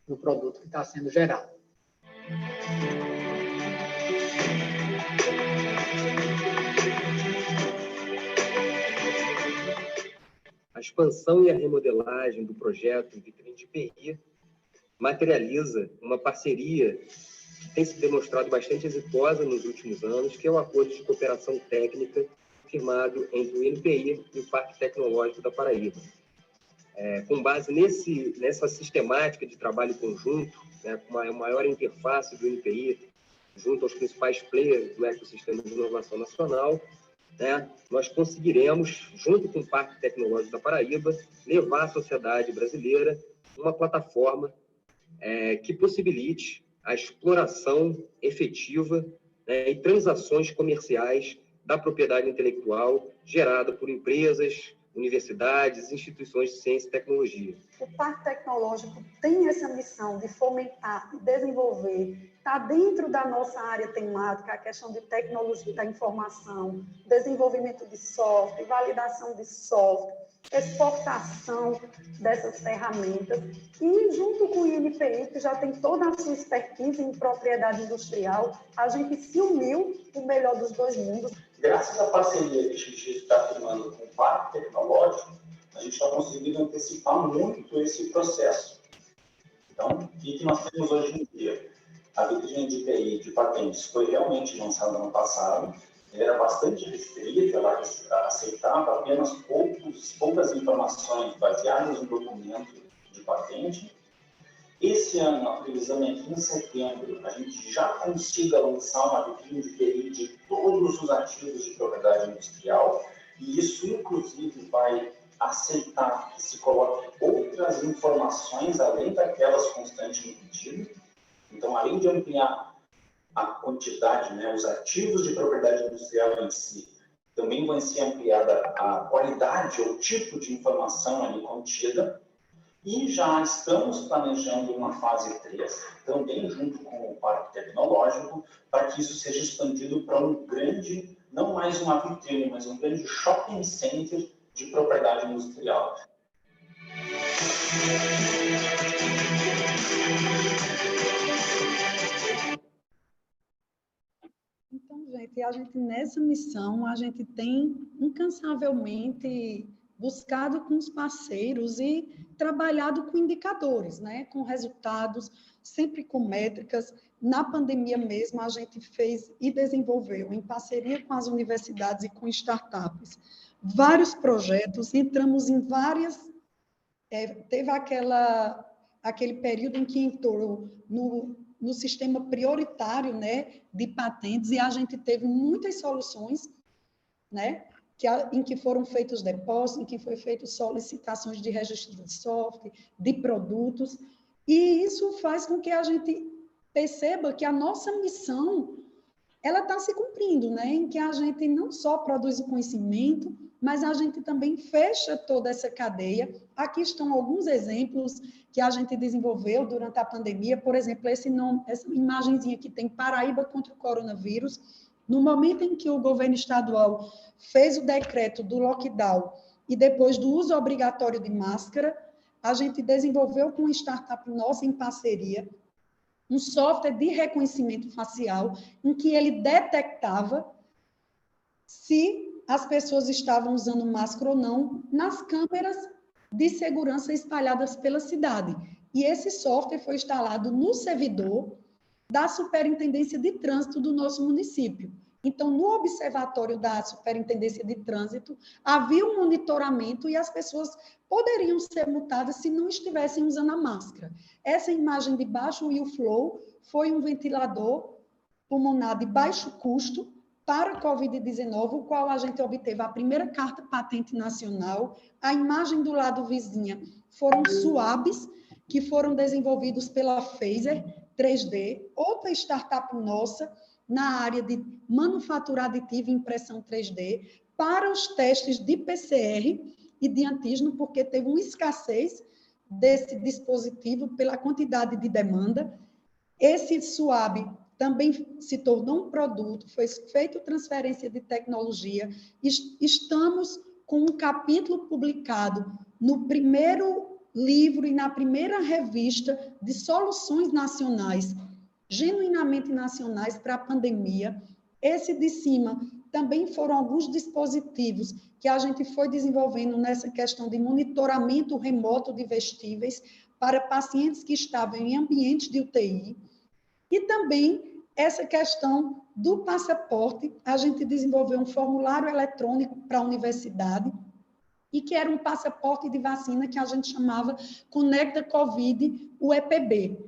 do produto que está sendo gerado. A expansão e a remodelagem do projeto Vitrine de IPI materializa uma parceria que tem se demonstrado bastante exitosa nos últimos anos, que é o acordo de cooperação técnica firmado entre o INPI e o Parque Tecnológico da Paraíba. Com base nessa sistemática de trabalho conjunto, né, com uma maior interface do INPI junto aos principais players do ecossistema de inovação nacional, né, nós conseguiremos, junto com o Parque Tecnológico da Paraíba, levar à sociedade brasileira uma plataforma que possibilite a exploração efetiva, né, e transações comerciais da propriedade intelectual gerada por empresas, universidades, instituições de ciência e tecnologia. O Parque Tecnológico tem essa missão de fomentar e desenvolver, está dentro da nossa área temática, a questão de tecnologia da informação, desenvolvimento de software, validação de software, exportação dessas ferramentas, e junto com o INPI, que já tem toda a sua expertise em propriedade industrial, a gente se uniu o melhor dos dois mundos. Graças à parceria que a gente está firmando com o Parque Tecnológico, a gente está conseguindo antecipar muito esse processo. Então, o que nós temos hoje em dia? A vitrine de IPI de patentes foi realmente lançada no passado, ela era bastante restrita, ela aceitava apenas poucas informações baseadas no documento de patente. Esse ano, a previsão é que em setembro a gente já consiga lançar uma vitrine de IPI de todos os ativos de propriedade industrial, e isso, inclusive, vai aceitar que se coloque outras informações além daquelas constantes no pedido. Então, além de ampliar a quantidade, né, os ativos de propriedade industrial em si, também vai ser ampliada a qualidade ou tipo de informação ali contida. E já estamos planejando uma fase 3, também junto com o Parque Tecnológico, para que isso seja expandido para um grande, não mais uma vitrine, mas um grande shopping center de propriedade industrial. Então, gente, a gente nessa missão, a gente tem incansavelmente buscado com os parceiros e trabalhado com indicadores, né? Com resultados, sempre com métricas. Na pandemia mesmo, a gente fez e desenvolveu, em parceria com as universidades e com startups, vários projetos, entramos em várias... teve aquele período em que entrou no sistema prioritário, né, de patentes, e a gente teve muitas soluções, né, em que foram feitos depósitos, em que foi feitas solicitações de registro de software, de produtos, e isso faz com que a gente perceba que a nossa missão ela está se cumprindo, né, em que a gente não só produz o conhecimento, mas a gente também fecha toda essa cadeia. Aqui estão alguns exemplos que a gente desenvolveu durante a pandemia, por exemplo, essa imagenzinha que tem Paraíba contra o coronavírus. No momento em que o governo estadual fez o decreto do lockdown e depois do uso obrigatório de máscara, a gente desenvolveu com uma startup nossa em parceria um software de reconhecimento facial em que ele detectava se as pessoas estavam usando máscara ou não nas câmeras de segurança espalhadas pela cidade. E esse software foi instalado no servidor da Superintendência de Trânsito do nosso município. Então, no observatório da Superintendência de Trânsito, havia um monitoramento e as pessoas poderiam ser multadas se não estivessem usando a máscara. Essa imagem de baixo, o WillFlow, foi um ventilador pulmonar de baixo custo para a Covid-19, o qual a gente obteve a primeira carta patente nacional. A imagem do lado vizinha foram suabs que foram desenvolvidos pela Phaser 3D, outra startup nossa na área de manufatura aditiva e impressão 3D, para os testes de PCR e de antígeno, porque teve uma escassez desse dispositivo pela quantidade de demanda. Esse suab também se tornou um produto, foi feita transferência de tecnologia. Estamos com um capítulo publicado no primeiro livro e na primeira revista de soluções nacionais, genuinamente nacionais para a pandemia. Esse de cima também foram alguns dispositivos que a gente foi desenvolvendo nessa questão de monitoramento remoto de vestíveis para pacientes que estavam em ambientes de UTI. E também essa questão do passaporte, a gente desenvolveu um formulário eletrônico para a universidade, e que era um passaporte de vacina que a gente chamava Conecta Covid, o EPB.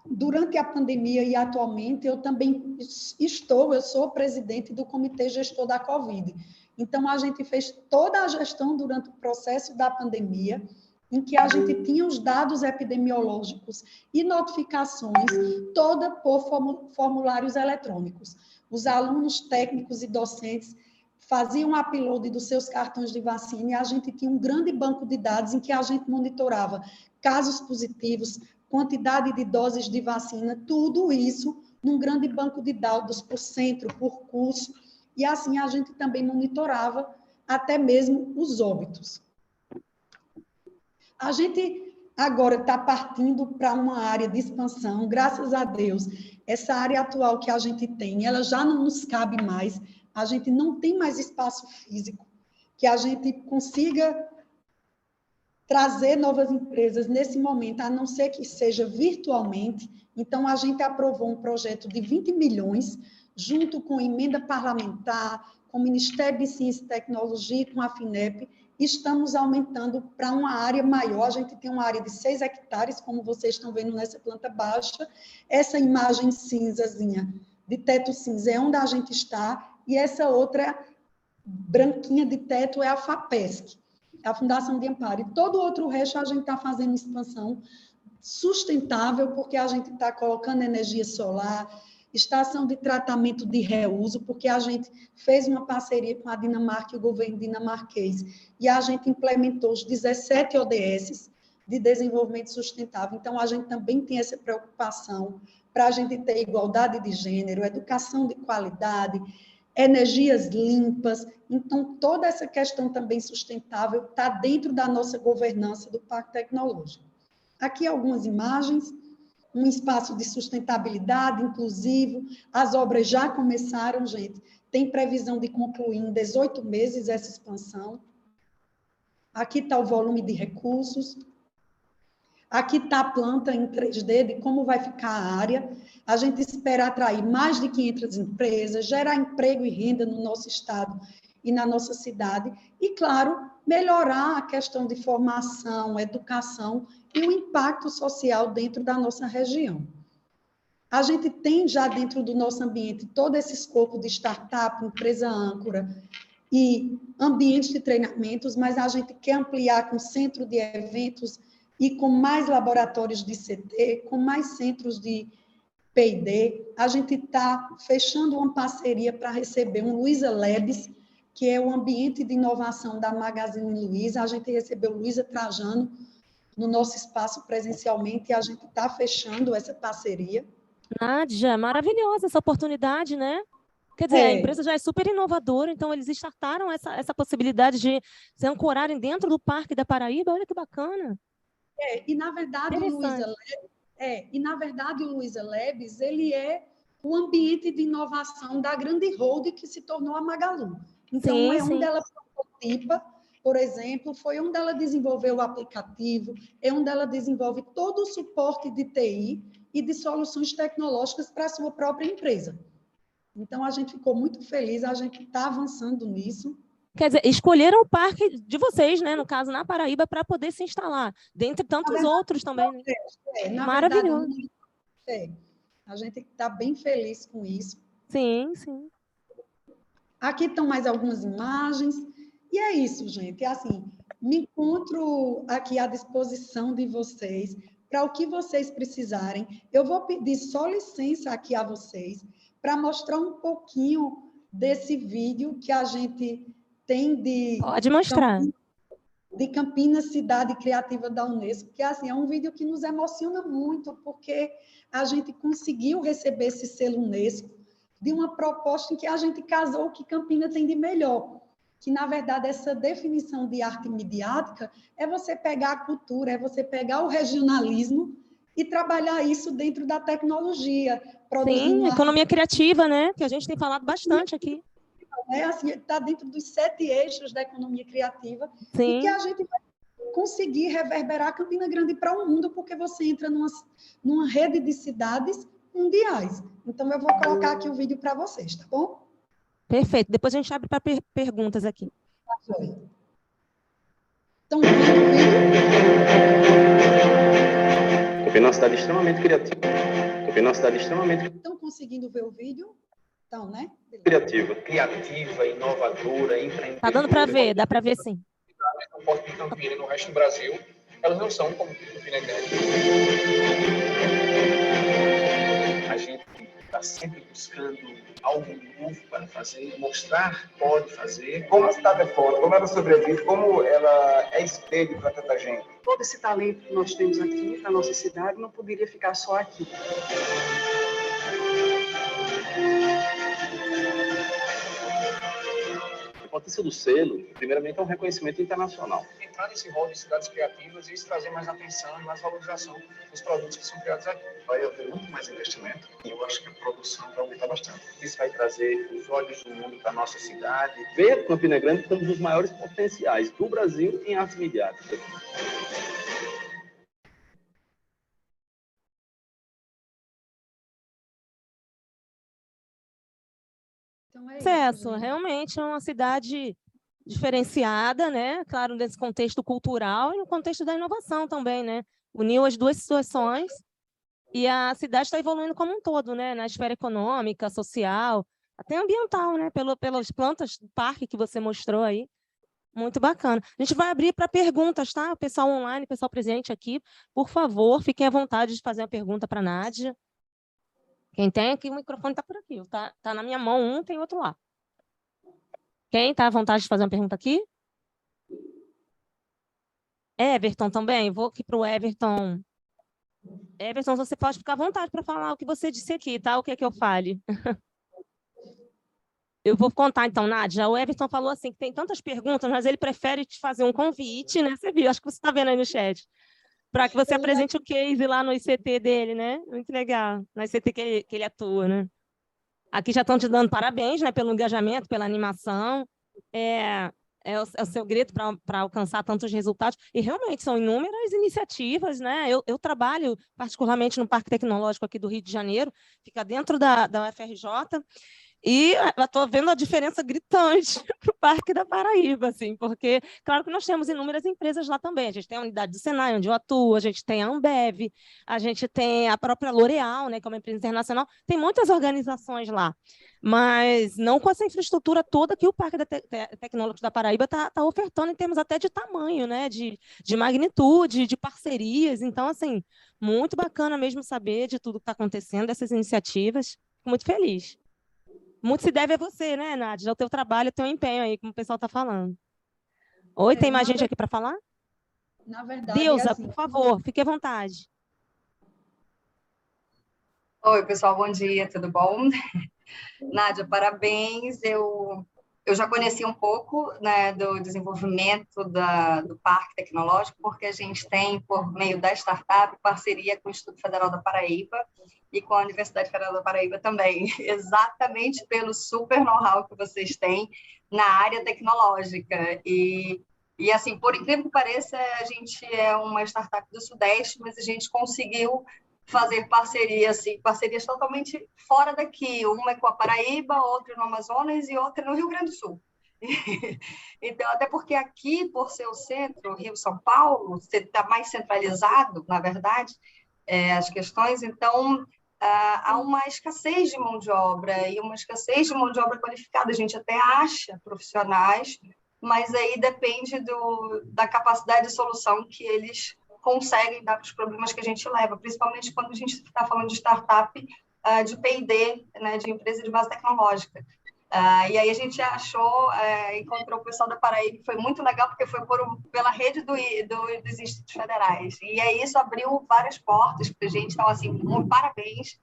Durante a pandemia e atualmente, eu também eu sou presidente do Comitê Gestor da Covid. Então, a gente fez toda a gestão durante o processo da pandemia, em que a gente tinha os dados epidemiológicos e notificações, toda por formulários eletrônicos. Os alunos técnicos e docentes faziam o upload dos seus cartões de vacina e a gente tinha um grande banco de dados em que a gente monitorava casos positivos, quantidade de doses de vacina, tudo isso num grande banco de dados por centro, por curso, e assim a gente também monitorava até mesmo os óbitos. A gente agora está partindo para uma área de expansão, graças a Deus. Essa área atual que a gente tem, ela já não nos cabe mais, a gente não tem mais espaço físico, que a gente consiga trazer novas empresas nesse momento, a não ser que seja virtualmente. Então, a gente aprovou um projeto de 20 milhões, junto com emenda parlamentar, com o Ministério de Ciência e Tecnologia e com a FINEP, estamos aumentando para uma área maior. A gente tem uma área de 6 hectares, como vocês estão vendo nessa planta baixa. Essa imagem cinzazinha, de teto cinza, é onde a gente está, e essa outra branquinha de teto é a FAPESC, a Fundação de Amparo. E todo o outro resto a gente está fazendo expansão sustentável, porque a gente está colocando energia solar, estação de tratamento de reuso, porque a gente fez uma parceria com a Dinamarca e o governo dinamarquês, e a gente implementou os 17 ODS de desenvolvimento sustentável. Então, a gente também tem essa preocupação para a gente ter igualdade de gênero, educação de qualidade, energias limpas. Então, toda essa questão também sustentável está dentro da nossa governança do Parque Tecnológico. Aqui algumas imagens, um espaço de sustentabilidade inclusivo, as obras já começaram, gente, tem previsão de concluir em 18 meses essa expansão. Aqui está o volume de recursos. Aqui está a planta em 3D de como vai ficar a área. A gente espera atrair mais de 500 empresas, gerar emprego e renda no nosso estado e na nossa cidade. E, claro, melhorar a questão de formação, educação e o impacto social dentro da nossa região. A gente tem já dentro do nosso ambiente todo esse escopo de startup, empresa âncora e ambientes de treinamentos, mas a gente quer ampliar com centro de eventos e com mais laboratórios de CT, com mais centros de P&D. A gente está fechando uma parceria para receber um Luiza Labs, que é o ambiente de inovação da Magazine Luiza. A gente recebeu o Luiza Trajano no nosso espaço presencialmente e a gente está fechando essa parceria. Nádia, maravilhosa essa oportunidade, né? Quer dizer, a empresa já é super inovadora, então eles startaram essa possibilidade de se ancorarem dentro do Parque da Paraíba. Olha que bacana. E na verdade o Luiza Labs, ele é o ambiente de inovação da grande holding que se tornou a Magalu. Então, onde ela prototipa, por exemplo, foi onde ela desenvolveu o aplicativo, é onde ela desenvolve todo o suporte de TI e de soluções tecnológicas para a sua própria empresa. Então, a gente ficou muito feliz, a gente está avançando nisso. Quer dizer, escolheram o parque de vocês, né? No caso, na Paraíba, para poder se instalar, dentre tantos outros também. Né? Maravilhoso. A gente está bem feliz com isso. Sim, sim. Aqui estão mais algumas imagens. E é isso, gente. É assim, me encontro aqui à disposição de vocês para o que vocês precisarem. Eu vou pedir só licença aqui a vocês para mostrar um pouquinho desse vídeo que a gente tem de... Pode mostrar. De Campinas, Cidade Criativa da Unesco, que assim, é um vídeo que nos emociona muito, porque a gente conseguiu receber esse selo Unesco de uma proposta em que a gente casou o que Campinas tem de melhor, que, na verdade, essa definição de arte midiática é você pegar a cultura, é você pegar o regionalismo e trabalhar isso dentro da tecnologia. Sim, economia criativa, né? Que a gente tem falado bastante aqui. Assim, está dentro dos 7 eixos da economia criativa. Sim. E que a gente vai conseguir reverberar Campina Grande para o mundo, porque você entra numa rede de cidades mundiais. Então, eu vou colocar aqui o vídeo para vocês, tá bom? Perfeito. Depois a gente abre para perguntas aqui. Estão vendo o vídeo? Campinas é uma cidade extremamente criativa. Campinas é uma cidade extremamente... Estão conseguindo ver o vídeo? Então, né? Criativa, inovadora, empreendedora. Tá dando para ver, dá para ver sim. No Porto de Campinas e no resto do Brasil, elas não são como Campina Grande. A gente está sempre buscando algo novo para fazer, mostrar que pode fazer. Como a cidade é forte, como ela sobrevive, como ela é espelho para tanta gente. Todo esse talento que nós temos aqui na nossa cidade não poderia ficar só aqui. A importância do selo, primeiramente, é um reconhecimento internacional. Entrar nesse rol de cidades criativas e isso trazer mais atenção e mais valorização dos produtos que são criados aqui. Vai haver muito mais investimento e eu acho que a produção vai aumentar bastante. Isso vai trazer os olhos do mundo para a nossa cidade. Ver Campina Grande como um dos maiores potenciais do Brasil em artes midiáticas. Sucesso, realmente é uma cidade diferenciada, né? Claro, nesse contexto cultural e no contexto da inovação também, né? Uniu as duas situações e a cidade está evoluindo como um todo, né? Na esfera econômica, social, até ambiental, né? Pelas plantas do parque que você mostrou aí. Muito bacana. A gente vai abrir para perguntas, tá? O pessoal online, o pessoal presente aqui, por favor, fiquem à vontade de fazer uma pergunta para a Nádia. Quem tem aqui, o microfone está por aqui. Tá na minha mão, um tem outro lá. Quem está à vontade de fazer uma pergunta aqui? Everton também. Vou aqui para o Everton. Everton, você pode ficar à vontade para falar o que você disse aqui, tá? O que é que eu fale? Eu vou contar, então, Nádia. O Everton falou assim que tem tantas perguntas, mas ele prefere te fazer um convite, né? Você viu, acho que você está vendo aí no chat, para que você apresente o case lá no ICT dele, né? Muito legal, no ICT que ele atua, né? Aqui já estão te dando parabéns, né, pelo engajamento, pela animação. É o segredo para alcançar tantos resultados. E realmente são inúmeras iniciativas, né? Eu trabalho particularmente no Parque Tecnológico aqui do Rio de Janeiro, fica dentro da UFRJ, e estou vendo a diferença gritante para o Parque da Paraíba, assim, porque, claro que nós temos inúmeras empresas lá também. A gente tem a unidade do Senai, onde eu atuo, a gente tem a Ambev, a gente tem a própria L'Oréal, né, que é uma empresa internacional. Tem muitas organizações lá, mas não com essa infraestrutura toda que o Parque Tecnológico da Paraíba está ofertando, em termos até de tamanho, né, de magnitude, de parcerias. Então, assim, muito bacana mesmo saber de tudo que está acontecendo, dessas iniciativas. Fico muito feliz. Muito se deve a você, né, Nádia? Ao teu trabalho, ao teu empenho aí, como o pessoal está falando. Oi, tem mais gente aqui para falar? Na verdade, Deusa, assim, por favor, fique à vontade. Oi, pessoal, bom dia, tudo bom? Nádia, parabéns. Eu já conheci um pouco, né, do desenvolvimento do Parque Tecnológico, porque a gente tem, por meio da startup, parceria com o Instituto Federal da Paraíba e com a Universidade Federal da Paraíba também, exatamente pelo super know-how que vocês têm na área tecnológica. E assim, por incrível que pareça, a gente é uma startup do Sudeste, mas a gente conseguiu fazer parcerias totalmente fora daqui. Uma é com a Paraíba, outra no Amazonas e outra no Rio Grande do Sul. Então, até porque aqui, por ser o centro, Rio-São Paulo, você está mais centralizado, na verdade, as questões. Então, há uma escassez de mão de obra e uma escassez de mão de obra qualificada. A gente até acha profissionais, mas aí depende da capacidade de solução que eles conseguem dar para os problemas que a gente leva, principalmente quando a gente está falando de startup, de P&D, né, de empresa de base tecnológica. E aí a gente encontrou o pessoal da Paraíba, foi muito legal, porque foi pela rede dos institutos federais. E aí isso abriu várias portas para a gente, então, assim, muito parabéns.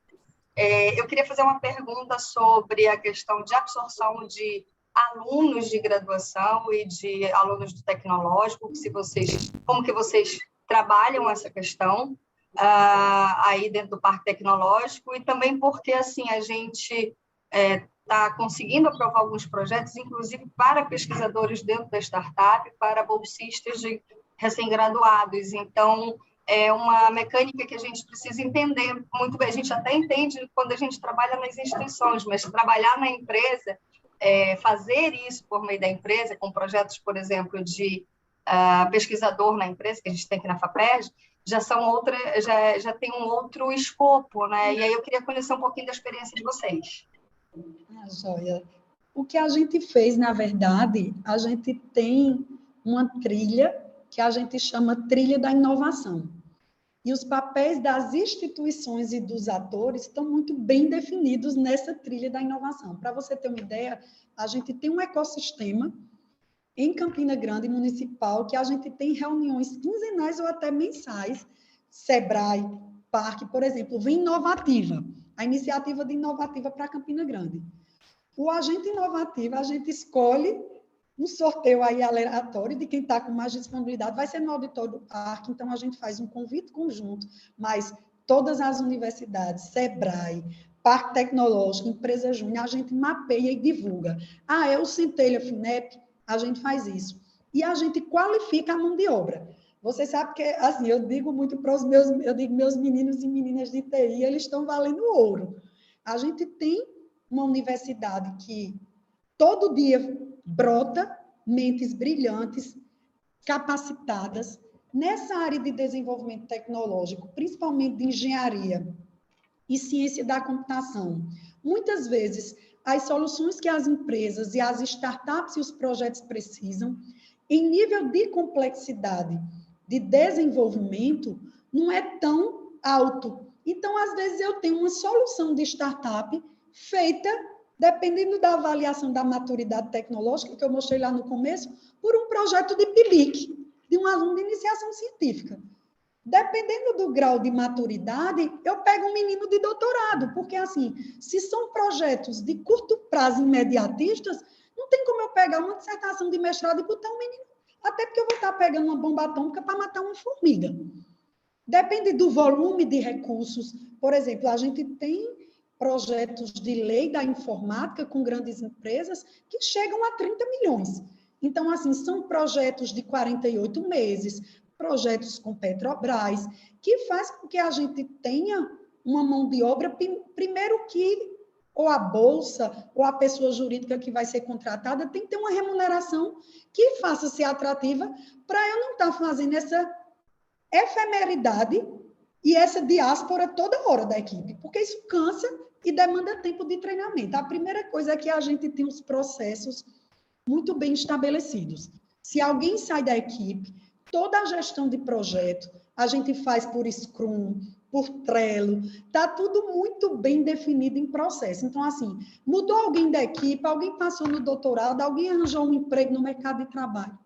Eu queria fazer uma pergunta sobre a questão de absorção de alunos de graduação e de alunos do tecnológico, como que vocês trabalham essa questão aí dentro do Parque Tecnológico, e também porque assim a gente está conseguindo aprovar alguns projetos, inclusive para pesquisadores dentro da startup, para bolsistas de recém-graduados. Então, é uma mecânica que a gente precisa entender muito bem. A gente até entende quando a gente trabalha nas instituições, mas trabalhar na empresa, fazer isso por meio da empresa, com projetos, por exemplo, de pesquisador na empresa, que a gente tem aqui na FAPERJ, já tem um outro escopo, né? E aí eu queria conhecer um pouquinho da experiência de vocês. Joia. O que a gente fez, na verdade, a gente tem uma trilha que a gente chama Trilha da Inovação. E os papéis das instituições e dos atores estão muito bem definidos nessa Trilha da Inovação. Para você ter uma ideia, a gente tem um ecossistema em Campina Grande, municipal, que a gente tem reuniões quinzenais ou até mensais, Sebrae, Parque, por exemplo, vem Inovativa, a iniciativa de Inovativa para Campina Grande. O agente inovativo, a gente escolhe um sorteio aí aleatório de quem está com mais disponibilidade, vai ser no auditório do Parque, então a gente faz um convite conjunto, mas todas as universidades, Sebrae, Parque Tecnológico, Empresa Júnior, a gente mapeia e divulga. É o Centelha, FINEP, a gente faz isso. E a gente qualifica a mão de obra. Você sabe que, assim, eu digo muito para os meus meninos e meninas de TI, eles estão valendo ouro. A gente tem uma universidade que todo dia brota mentes brilhantes, capacitadas, nessa área de desenvolvimento tecnológico, principalmente de engenharia e ciência da computação. Muitas vezes, as soluções que as empresas e as startups e os projetos precisam, em nível de complexidade de desenvolvimento, não é tão alto. Então, às vezes, eu tenho uma solução de startup feita, dependendo da avaliação da maturidade tecnológica, que eu mostrei lá no começo, por um projeto de PIBIC, de um aluno de iniciação científica. Dependendo do grau de maturidade, eu pego um menino de doutorado, porque, assim, se são projetos de curto prazo imediatistas, não tem como eu pegar uma dissertação de mestrado e botar um menino, até porque eu vou estar pegando uma bomba atômica para matar uma formiga. Depende do volume de recursos. Por exemplo, a gente tem projetos de lei da informática com grandes empresas que chegam a 30 milhões. Então, assim, são projetos de 48 meses, projetos com Petrobras, que faz com que a gente tenha uma mão de obra, primeiro que ou a bolsa, ou a pessoa jurídica que vai ser contratada, tem que ter uma remuneração que faça ser atrativa para eu não estar fazendo essa efemeridade e essa diáspora toda hora da equipe, porque isso cansa e demanda tempo de treinamento. A primeira coisa é que a gente tem os processos muito bem estabelecidos. Se alguém sai da equipe, toda a gestão de projeto, a gente faz por Scrum, por Trello, está tudo muito bem definido em processo. Então, assim, mudou alguém da equipe, alguém passou no doutorado, alguém arranjou um emprego no mercado de trabalho.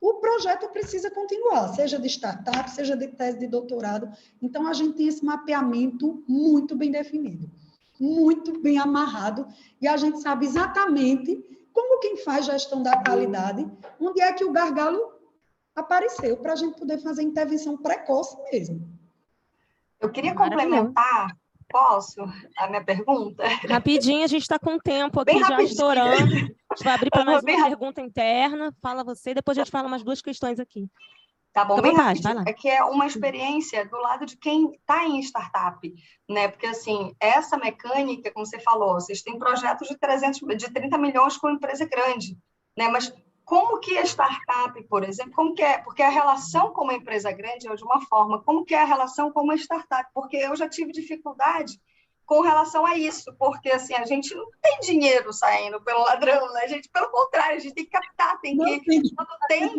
O projeto precisa continuar, seja de startup, seja de tese de doutorado. Então, a gente tem esse mapeamento muito bem definido, muito bem amarrado, e a gente sabe exatamente como quem faz gestão da qualidade, onde é que o gargalo apareceu, para a gente poder fazer intervenção precoce mesmo. Eu queria complementar, posso, a minha pergunta? Rapidinho, a gente está com o tempo aqui já estourando. A gente vai abrir para mais uma pergunta interna. Fala você, depois a gente fala mais duas questões aqui. Tá bom, bem rapidinho. É que é uma experiência do lado de quem está em startup, né? Porque, assim, essa mecânica, como você falou, vocês têm projetos de 30 milhões com empresa grande, né? Mas como que a startup, por exemplo, como que é? Porque a relação com uma empresa grande é de uma forma, como que é a relação com uma startup? Porque eu já tive dificuldade com relação a isso, porque assim, a gente não tem dinheiro saindo pelo ladrão, né? A gente, pelo contrário, a gente tem que captar, quando tem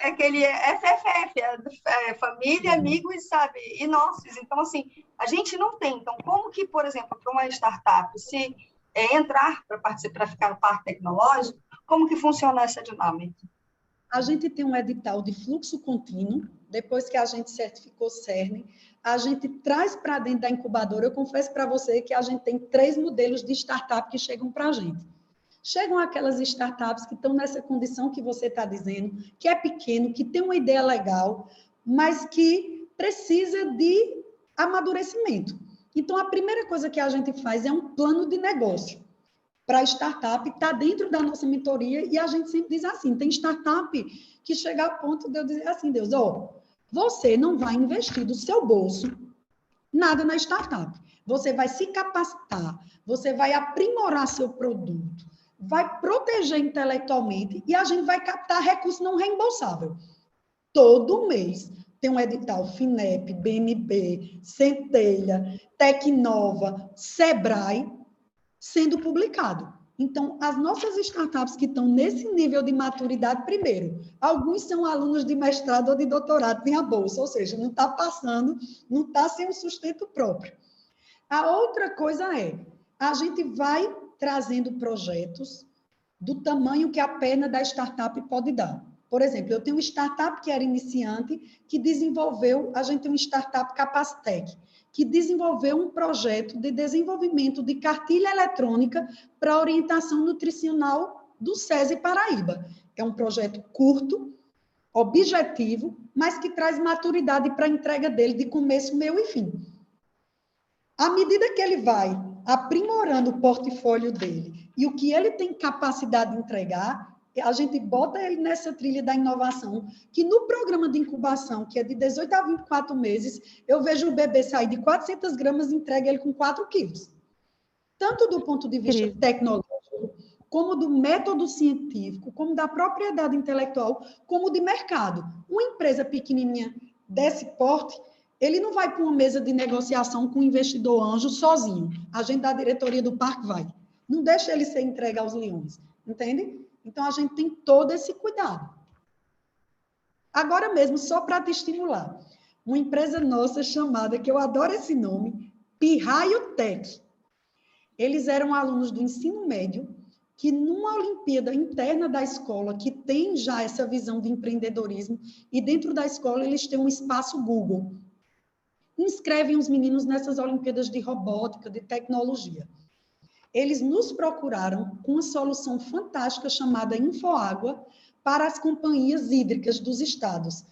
aquele FFF, família, amigos, sabe, e nossos. Então, assim, a gente não tem. Então, como que, por exemplo, para uma startup, se entrar para participar, para ficar no parque tecnológico, como que funciona essa dinâmica? A gente tem um edital de fluxo contínuo, depois que a gente certificou CERN, a gente traz para dentro da incubadora. Eu confesso para você que a gente tem 3 modelos de startup que chegam para a gente. Chegam aquelas startups que estão nessa condição que você está dizendo, que é pequeno, que tem uma ideia legal, mas que precisa de amadurecimento. Então, a primeira coisa que a gente faz é um plano de negócio para a startup, está dentro da nossa mentoria, e a gente sempre diz assim, tem startup que chega a ponto de eu dizer assim, Deus, você não vai investir do seu bolso nada na startup. Você vai se capacitar, você vai aprimorar seu produto, vai proteger intelectualmente e a gente vai captar recurso não reembolsável. Todo mês tem um edital FINEP, BNB, Centelha, Tecnova, Sebrae sendo publicado. Então, as nossas startups que estão nesse nível de maturidade, primeiro, alguns são alunos de mestrado ou de doutorado, tem a bolsa, ou seja, não está passando, não está sem um sustento próprio. A outra coisa é, a gente vai trazendo projetos do tamanho que a perna da startup pode dar. Por exemplo, eu tenho uma startup que era iniciante, que desenvolveu, a gente tem uma startup Capacitec, que desenvolveu um projeto de desenvolvimento de cartilha eletrônica para orientação nutricional do SESI Paraíba. É um projeto curto, objetivo, mas que traz maturidade para a entrega dele de começo, meio e fim. À medida que ele vai aprimorando o portfólio dele e o que ele tem capacidade de entregar, a gente bota ele nessa trilha da inovação, que no programa de incubação, que é de 18 a 24 meses, eu vejo o bebê sair de 400 gramas e entrega ele com 4 quilos. Tanto do ponto de vista tecnológico, como do método científico, como da propriedade intelectual, como de mercado. Uma empresa pequenininha desse porte, ele não vai para uma mesa de negociação com o investidor anjo sozinho. A gente da diretoria do parque vai. Não deixa ele ser entregue aos leões, entende? Então, a gente tem todo esse cuidado. Agora mesmo, só para te estimular, uma empresa nossa chamada, que eu adoro esse nome, Pirraio Tech. Eles eram alunos do ensino médio, que numa Olimpíada interna da escola, que tem já essa visão de empreendedorismo, e dentro da escola eles têm um espaço Google. Inscrevem os meninos nessas Olimpíadas de robótica, de tecnologia. Eles nos procuraram com uma solução fantástica chamada Infoágua para as companhias hídricas dos estados,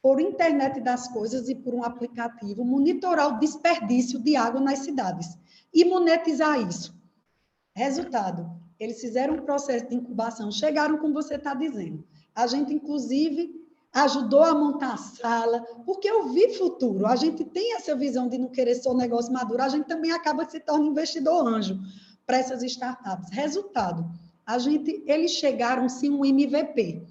por internet das coisas e por um aplicativo, monitorar o desperdício de água nas cidades e monetizar isso. Resultado, eles fizeram um processo de incubação, chegaram como você está dizendo. A gente, inclusive, ajudou a montar a sala, porque eu vi futuro. A gente tem essa visão de não querer só negócio maduro, a gente também acaba se tornando investidor anjo para essas startups. Resultado, eles chegaram sim um MVP.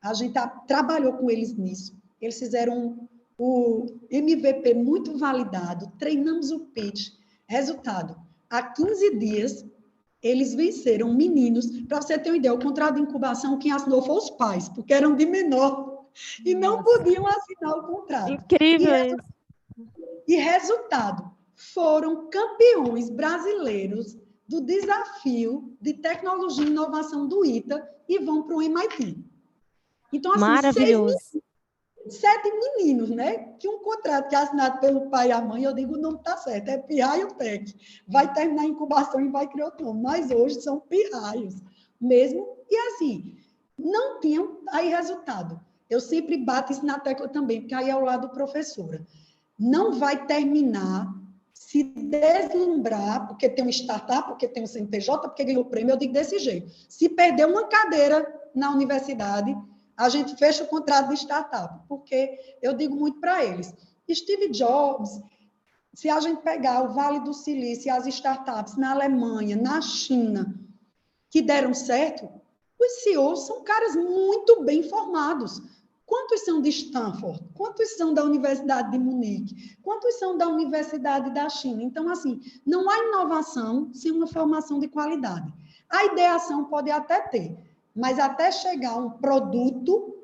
A gente trabalhou com eles nisso. Eles fizeram o MVP muito validado, treinamos o pitch. Resultado, há 15 dias, eles venceram meninos. Para você ter uma ideia, o contrato de incubação, quem assinou foi os pais, porque eram de menor e não podiam assinar o contrato. Incrível isso. E resultado, foram campeões brasileiros do desafio de tecnologia e inovação do ITA e vão para o MIT. Então, assim, maravilhoso. 7 meninos, né? Que um contrato que é assinado pelo pai e a mãe, eu digo, o nome está certo, é Pirraio Tech. Vai terminar a incubação e vai criar outro nome, mas hoje são pirraios mesmo. E assim, não tinham aí resultado. Eu sempre bato isso na tecla também, porque aí é o lado professora. Não vai terminar se deslumbrar, porque tem um startup, porque tem um CNPJ, porque ganhou o prêmio, eu digo desse jeito. Se perder uma cadeira na universidade, a gente fecha o contrato de startup, porque eu digo muito para eles. Steve Jobs, se a gente pegar o Vale do Silício e as startups na Alemanha, na China, que deram certo, os CEOs são caras muito bem formados. Quantos são de Stanford? Quantos são da Universidade de Munique? Quantos são da Universidade da China? Então, assim, não há inovação sem uma formação de qualidade. A ideação pode até ter, mas até chegar um produto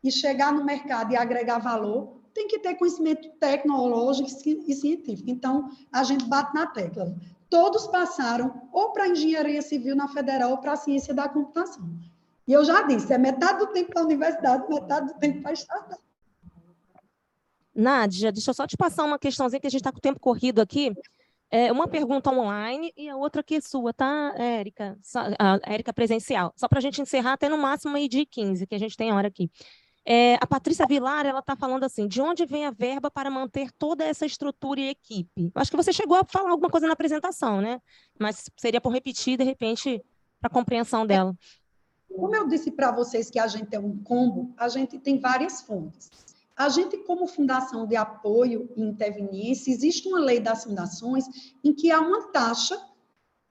e chegar no mercado e agregar valor, tem que ter conhecimento tecnológico e científico. Então, a gente bate na tecla. Todos passaram ou para a engenharia civil na federal ou para a ciência da computação. E eu já disse, é metade do tempo para a universidade, metade do tempo para a startup. Nádia, deixa eu só te passar uma questãozinha, que a gente está com o tempo corrido aqui. Uma pergunta online e a outra aqui é sua, tá, Érica? A Érica presencial. Só para a gente encerrar até no máximo aí de 15, que a gente tem hora aqui. A Patrícia Vilar, ela está falando assim, de onde vem a verba para manter toda essa estrutura e equipe? Acho que você chegou a falar alguma coisa na apresentação, né? Mas seria por repetir, de repente, para a compreensão dela. Como eu disse para vocês que a gente é um combo, a gente tem várias fontes. A gente, como Fundação de Apoio e Interveniência, existe uma lei das fundações em que há uma taxa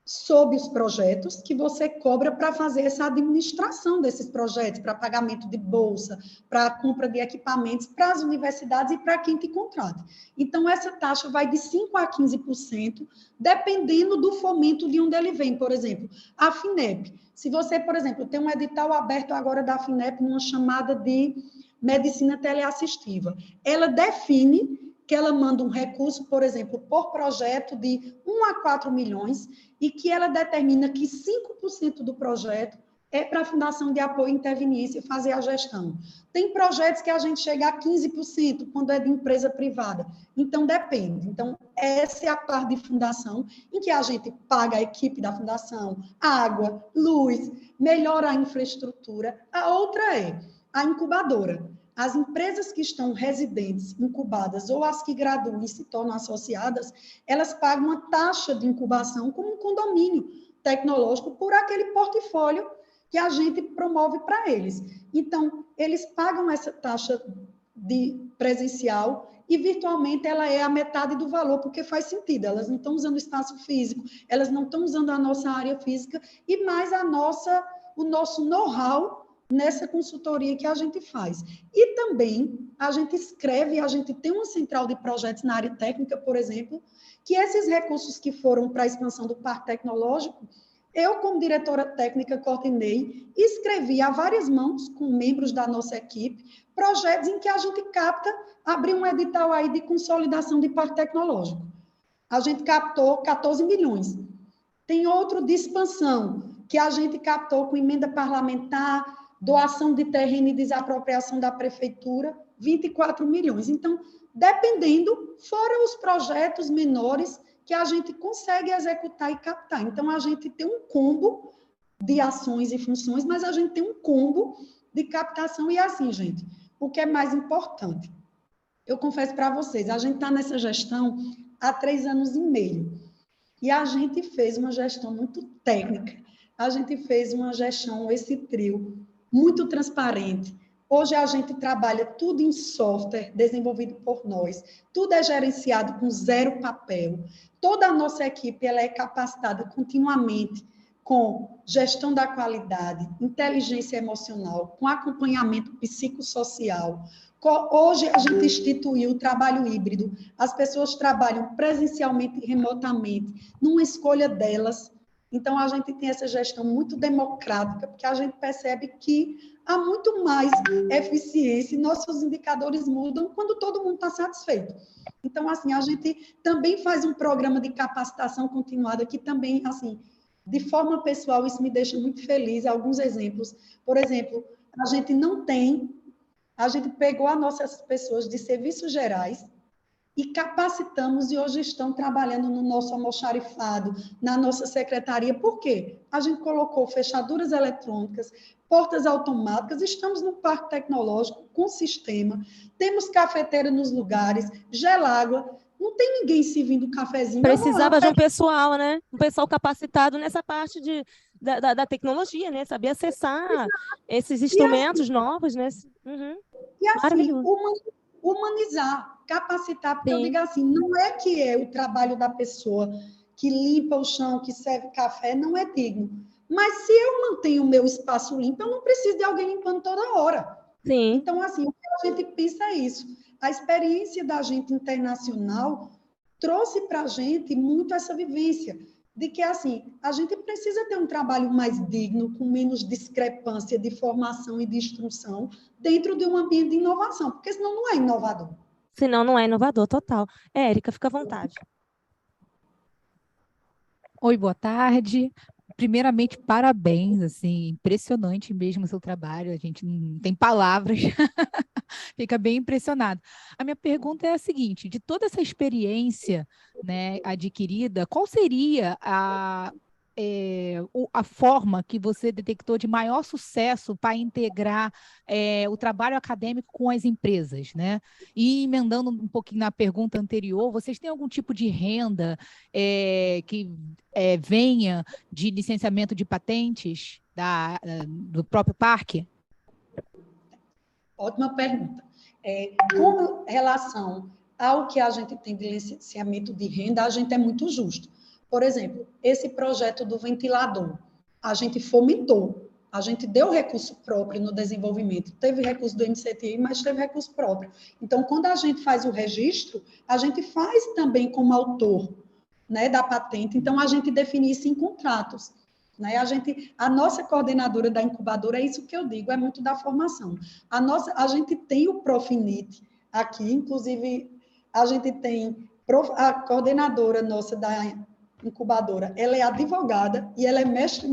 sobre os projetos que você cobra para fazer essa administração desses projetos, para pagamento de bolsa, para compra de equipamentos para as universidades e para quem te contrata. Então, essa taxa vai de 5% a 15%, dependendo do fomento de onde ele vem. Por exemplo, a FINEP. Se você, por exemplo, tem um edital aberto agora da FINEP numa chamada de medicina teleassistiva, ela define que ela manda um recurso, por exemplo, por projeto de 1 a 4 milhões e que ela determina que 5% do projeto é para a Fundação de Apoio e Interveniência fazer a gestão. Tem projetos que a gente chega a 15% quando é de empresa privada. Então, depende. Então, essa é a parte de fundação em que a gente paga a equipe da fundação, água, luz, melhora a infraestrutura. A outra é a incubadora. As empresas que estão residentes, incubadas, ou as que graduam e se tornam associadas, elas pagam uma taxa de incubação como um condomínio tecnológico por aquele portfólio que a gente promove para eles. Então, eles pagam essa taxa de presencial e, virtualmente, ela é a metade do valor, porque faz sentido. Elas não estão usando espaço físico, elas não estão usando a nossa área física e mais o nosso know-how nessa consultoria que a gente faz. E também a gente escreve, a gente tem uma central de projetos na área técnica, por exemplo, que esses recursos que foram para a expansão do parque tecnológico, eu, como diretora técnica, coordenei e escrevi a várias mãos, com membros da nossa equipe, projetos em que a gente capta, abriu um edital aí de consolidação de parque tecnológico. A gente captou 14 milhões. Tem outro de expansão, que a gente captou com emenda parlamentar, doação de terreno e desapropriação da prefeitura, 24 milhões. Então, dependendo, fora os projetos menores que a gente consegue executar e captar. Então, a gente tem um combo de ações e funções, mas a gente tem um combo de captação. E assim, gente, o que é mais importante? Eu confesso para vocês, a gente está nessa gestão há 3 anos e meio. E a gente fez uma gestão muito técnica. A gente fez uma gestão, esse trio, muito transparente. Hoje a gente trabalha tudo em software desenvolvido por nós. Tudo é gerenciado com 0 papel. Toda a nossa equipe ela é capacitada continuamente com gestão da qualidade, inteligência emocional, com acompanhamento psicossocial. Hoje a gente instituiu o trabalho híbrido. As pessoas trabalham presencialmente e remotamente, numa escolha delas. Então, a gente tem essa gestão muito democrática, porque a gente percebe que há muito mais eficiência e nossos indicadores mudam quando todo mundo está satisfeito. Então, assim, a gente também faz um programa de capacitação continuada que também, assim, de forma pessoal, isso me deixa muito feliz. Alguns exemplos. Por exemplo, a gente pegou as nossas pessoas de serviços gerais e capacitamos e hoje estão trabalhando no nosso almoxarifado, na nossa secretaria. Por quê? A gente colocou fechaduras eletrônicas, portas automáticas, estamos no parque tecnológico com sistema, temos cafeteira nos lugares, gelágua, não tem ninguém servindo cafezinho. Precisava de um pessoal, né? Um pessoal capacitado nessa parte da tecnologia, né? Saber acessar esses instrumentos assim, novos, né? Uhum. E assim, humanizar, capacitar, porque eu digo assim, não é que é o trabalho da pessoa que limpa o chão, que serve café, não é digno. Mas se eu mantenho o meu espaço limpo, eu não preciso de alguém limpando toda hora. Sim. Então, assim, o que a gente pensa é isso. A experiência da gente internacional trouxe para a gente muito essa vivência de que, assim, a gente precisa ter um trabalho mais digno, com menos discrepância de formação e de instrução dentro de um ambiente de inovação, porque senão não é inovador. Senão não é inovador, total. Érica, fica à vontade. Oi, boa tarde. Primeiramente, parabéns, assim, impressionante mesmo o seu trabalho, a gente não tem palavras, fica bem impressionado. A minha pergunta é a seguinte, de toda essa experiência, né, adquirida, qual seria a forma que você detectou de maior sucesso para integrar o trabalho acadêmico com as empresas, né? E emendando um pouquinho na pergunta anterior, vocês têm algum tipo de renda que venha de licenciamento de patentes do próprio parque? Ótima pergunta. Com relação ao que a gente tem de licenciamento de renda, a gente é muito justo. Por exemplo, esse projeto do ventilador, a gente fomentou, a gente deu recurso próprio no desenvolvimento. Teve recurso do MCTI, mas teve recurso próprio. Então, quando a gente faz o registro, a gente faz também como autor, né, da patente. Então, a gente define isso em contratos. Né? A nossa coordenadora da incubadora, é isso que eu digo, é muito da formação. A gente tem o Profinit aqui, inclusive, a gente tem a coordenadora nossa da incubadora, ela é advogada e ela é mestre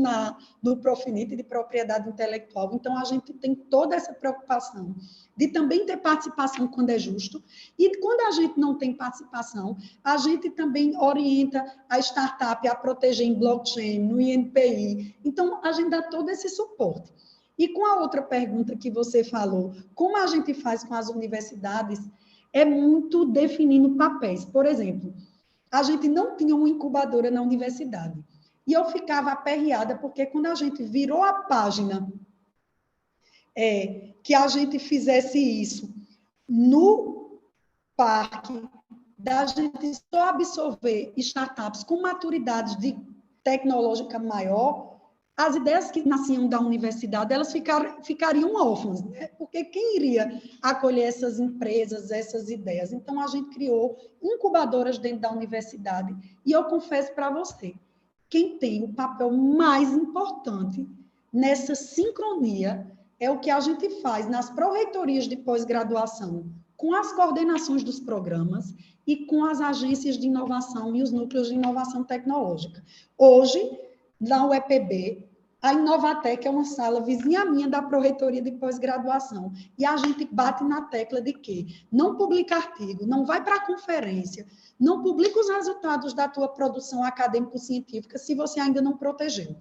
no Profinit de propriedade intelectual. Então, a gente tem toda essa preocupação de também ter participação quando é justo. E quando a gente não tem participação, a gente também orienta a startup a proteger em blockchain, no INPI. Então, a gente dá todo esse suporte. E com a outra pergunta que você falou, como a gente faz com as universidades, é muito definindo papéis. Por exemplo, a gente não tinha uma incubadora na universidade. E eu ficava aperreada, porque quando a gente virou a página que a gente fizesse isso no parque, da gente só absorver startups com maturidade tecnológica maior, as ideias que nasciam da universidade, elas ficariam órfãs, né? Porque quem iria acolher essas empresas, essas ideias? Então, a gente criou incubadoras dentro da universidade. E eu confesso para você, quem tem o papel mais importante nessa sincronia é o que a gente faz nas pró-reitorias de pós-graduação, com as coordenações dos programas e com as agências de inovação e os núcleos de inovação tecnológica. Hoje, na UEPB, A Inovatec é uma sala vizinha minha da Pró-Reitoria de Pós-Graduação. E a gente bate na tecla de que não publica artigo, não vai para a conferência, não publica os resultados da tua produção acadêmico-científica se você ainda não protegeu.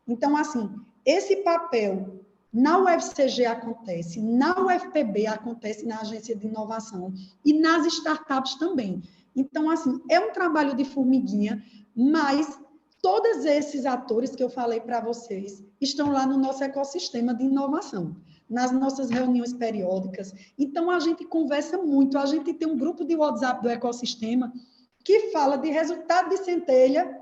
Então, assim, esse papel na UFCG acontece, na UFPB acontece na Agência de Inovação e nas startups também. Então, assim, é um trabalho de formiguinha, mas todos esses atores que eu falei para vocês estão lá no nosso ecossistema de inovação, nas nossas reuniões periódicas. Então, a gente conversa muito, a gente tem um grupo de WhatsApp do ecossistema que fala de resultado de centelha,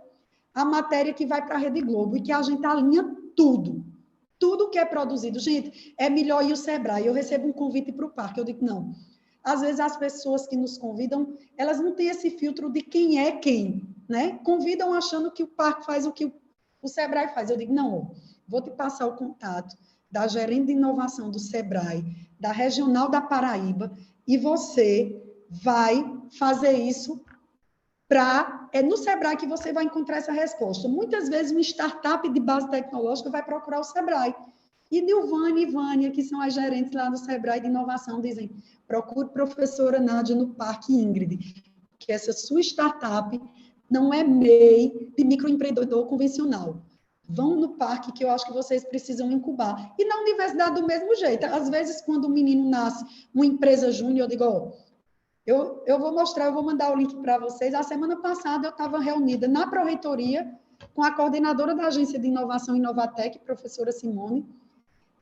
a matéria que vai para a Rede Globo, e que a gente alinha tudo que é produzido. Gente, é melhor ir ao Sebrae. Eu recebo um convite para o parque, eu digo, não. Às vezes, as pessoas que nos convidam, elas não têm esse filtro de quem é quem, né? Convidam achando que o parque faz o que o Sebrae faz. Eu digo, não, vou te passar o contato da gerente de inovação do Sebrae, da Regional da Paraíba, e você vai fazer isso é no Sebrae que você vai encontrar essa resposta. Muitas vezes, uma startup de base tecnológica vai procurar o Sebrae. E Nilvânia e Vânia, que são as gerentes lá do Sebrae de inovação, dizem, procure professora Nádia no Parque Ingrid, que essa sua startup não é MEI de microempreendedor convencional. Vão no parque, que eu acho que vocês precisam incubar. E na universidade, do mesmo jeito. Às vezes, quando o menino nasce, uma empresa júnior, eu digo, eu vou mostrar, eu vou mandar o link para vocês. A semana passada, eu estava reunida na Pró-Reitoria com a coordenadora da Agência de Inovação Inovatec, professora Simone,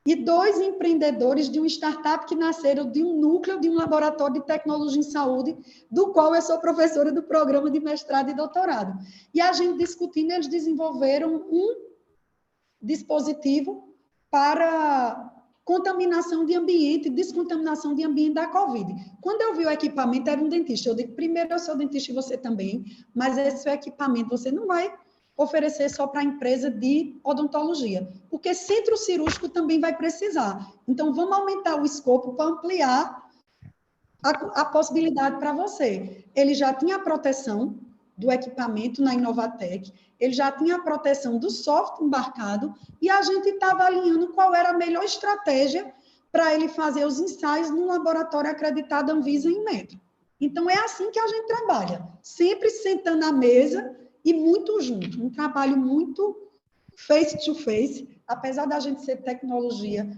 e 2 empreendedores de uma startup que nasceram de um núcleo de um laboratório de tecnologia em saúde, do qual eu sou professora do programa de mestrado e doutorado. E a gente discutindo, eles desenvolveram um dispositivo para contaminação de ambiente, descontaminação de ambiente da Covid. Quando eu vi o equipamento, era um dentista. Eu digo, primeiro, eu sou dentista e você também, mas esse equipamento você não vai oferecer só para a empresa de odontologia, porque centro cirúrgico também vai precisar. Então, vamos aumentar o escopo para ampliar a possibilidade para você. Ele já tinha a proteção do equipamento na Inovatec, ele já tinha a proteção do software embarcado, e a gente estava alinhando qual era a melhor estratégia para ele fazer os ensaios num laboratório acreditado Anvisa em Metro. Então, é assim que a gente trabalha, sempre sentando à mesa e muito junto, um trabalho muito face-to-face, apesar da gente ser tecnologia,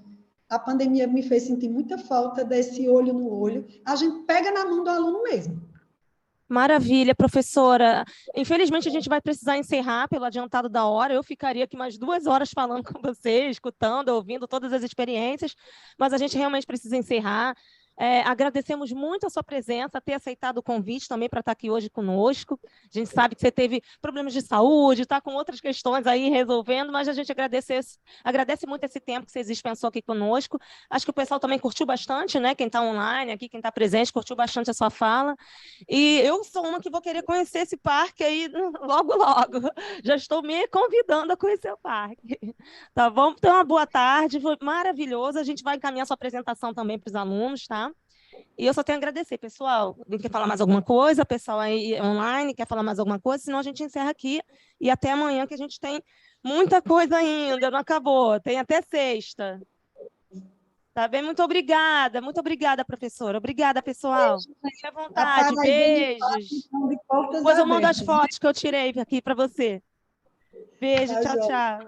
a pandemia me fez sentir muita falta desse olho no olho, a gente pega na mão do aluno mesmo. Maravilha, professora. Infelizmente, a gente vai precisar encerrar pelo adiantado da hora. Eu ficaria aqui mais 2 horas falando com você, escutando, ouvindo todas as experiências, mas a gente realmente precisa encerrar. Agradecemos muito a sua presença, ter aceitado o convite também para estar aqui hoje conosco. A gente sabe que você teve problemas de saúde, está com outras questões aí resolvendo, mas a gente agradece muito esse tempo que você dispensou aqui conosco. Acho que o pessoal também curtiu bastante, né? Quem está online aqui, quem está presente, curtiu bastante a sua fala. E eu sou uma que vou querer conhecer esse parque aí logo, logo. Já estou me convidando a conhecer o parque. Tá bom? Então, uma boa tarde, foi maravilhoso. A gente vai encaminhar sua apresentação também para os alunos, tá? E eu só tenho a agradecer, pessoal. Quer falar mais alguma coisa? Pessoal aí online, quer falar mais alguma coisa? Senão a gente encerra aqui e até amanhã, que a gente tem muita coisa ainda, não acabou. Tem até sexta. Tá bem? Muito obrigada, professora. Obrigada, pessoal. Fique à vontade, beijos. Depois eu mando as fotos que eu tirei aqui para você. Beijo, tchau, tchau.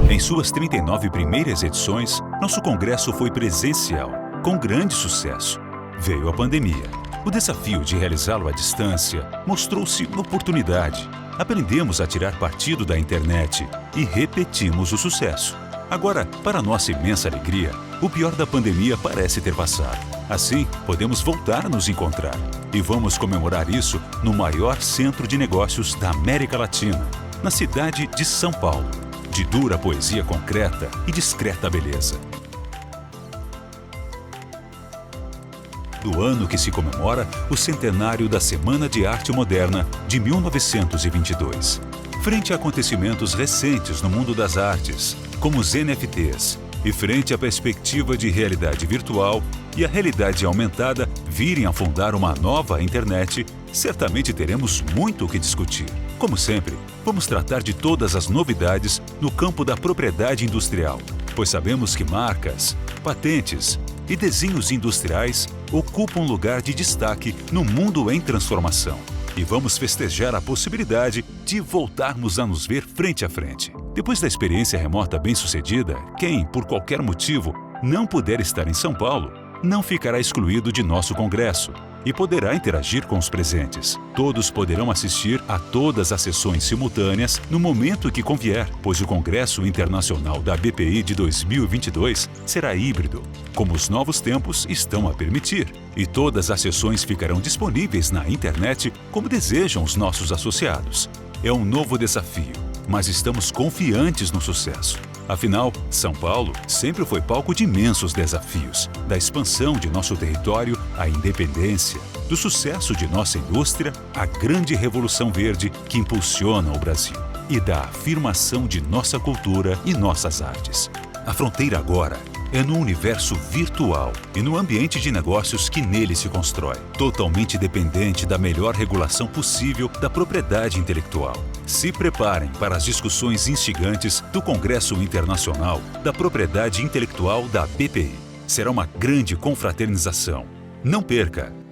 Em suas 39 primeiras edições, nosso congresso foi presencial, com grande sucesso. Veio a pandemia. O desafio de realizá-lo à distância mostrou-se uma oportunidade. Aprendemos a tirar partido da internet e repetimos o sucesso. Agora, para nossa imensa alegria, o pior da pandemia parece ter passado. Assim, podemos voltar a nos encontrar. E vamos comemorar isso no maior centro de negócios da América Latina, na cidade de São Paulo. De dura poesia concreta e discreta beleza. Do ano que se comemora o centenário da Semana de Arte Moderna de 1922. Frente a acontecimentos recentes no mundo das artes, como os NFTs, e frente à perspectiva de realidade virtual e a realidade aumentada virem a fundar uma nova internet, certamente teremos muito o que discutir. Como sempre, vamos tratar de todas as novidades no campo da propriedade industrial, pois sabemos que marcas, patentes e desenhos industriais ocupam um lugar de destaque no mundo em transformação. E vamos festejar a possibilidade de voltarmos a nos ver frente a frente. Depois da experiência remota bem-sucedida, quem, por qualquer motivo, não puder estar em São Paulo, não ficará excluído de nosso congresso e poderá interagir com os presentes. Todos poderão assistir a todas as sessões simultâneas no momento que convier, pois o Congresso Internacional da BPI de 2022 será híbrido, como os novos tempos estão a permitir, e todas as sessões ficarão disponíveis na internet como desejam os nossos associados. É um novo desafio, mas estamos confiantes no sucesso. Afinal, São Paulo sempre foi palco de imensos desafios, da expansão de nosso território à independência, do sucesso de nossa indústria à grande revolução verde que impulsiona o Brasil, e da afirmação de nossa cultura e nossas artes. A fronteira agora é no universo virtual e no ambiente de negócios que nele se constrói, totalmente dependente da melhor regulação possível da propriedade intelectual. Se preparem para as discussões instigantes do Congresso Internacional da Propriedade Intelectual da BPI. Será uma grande confraternização. Não perca!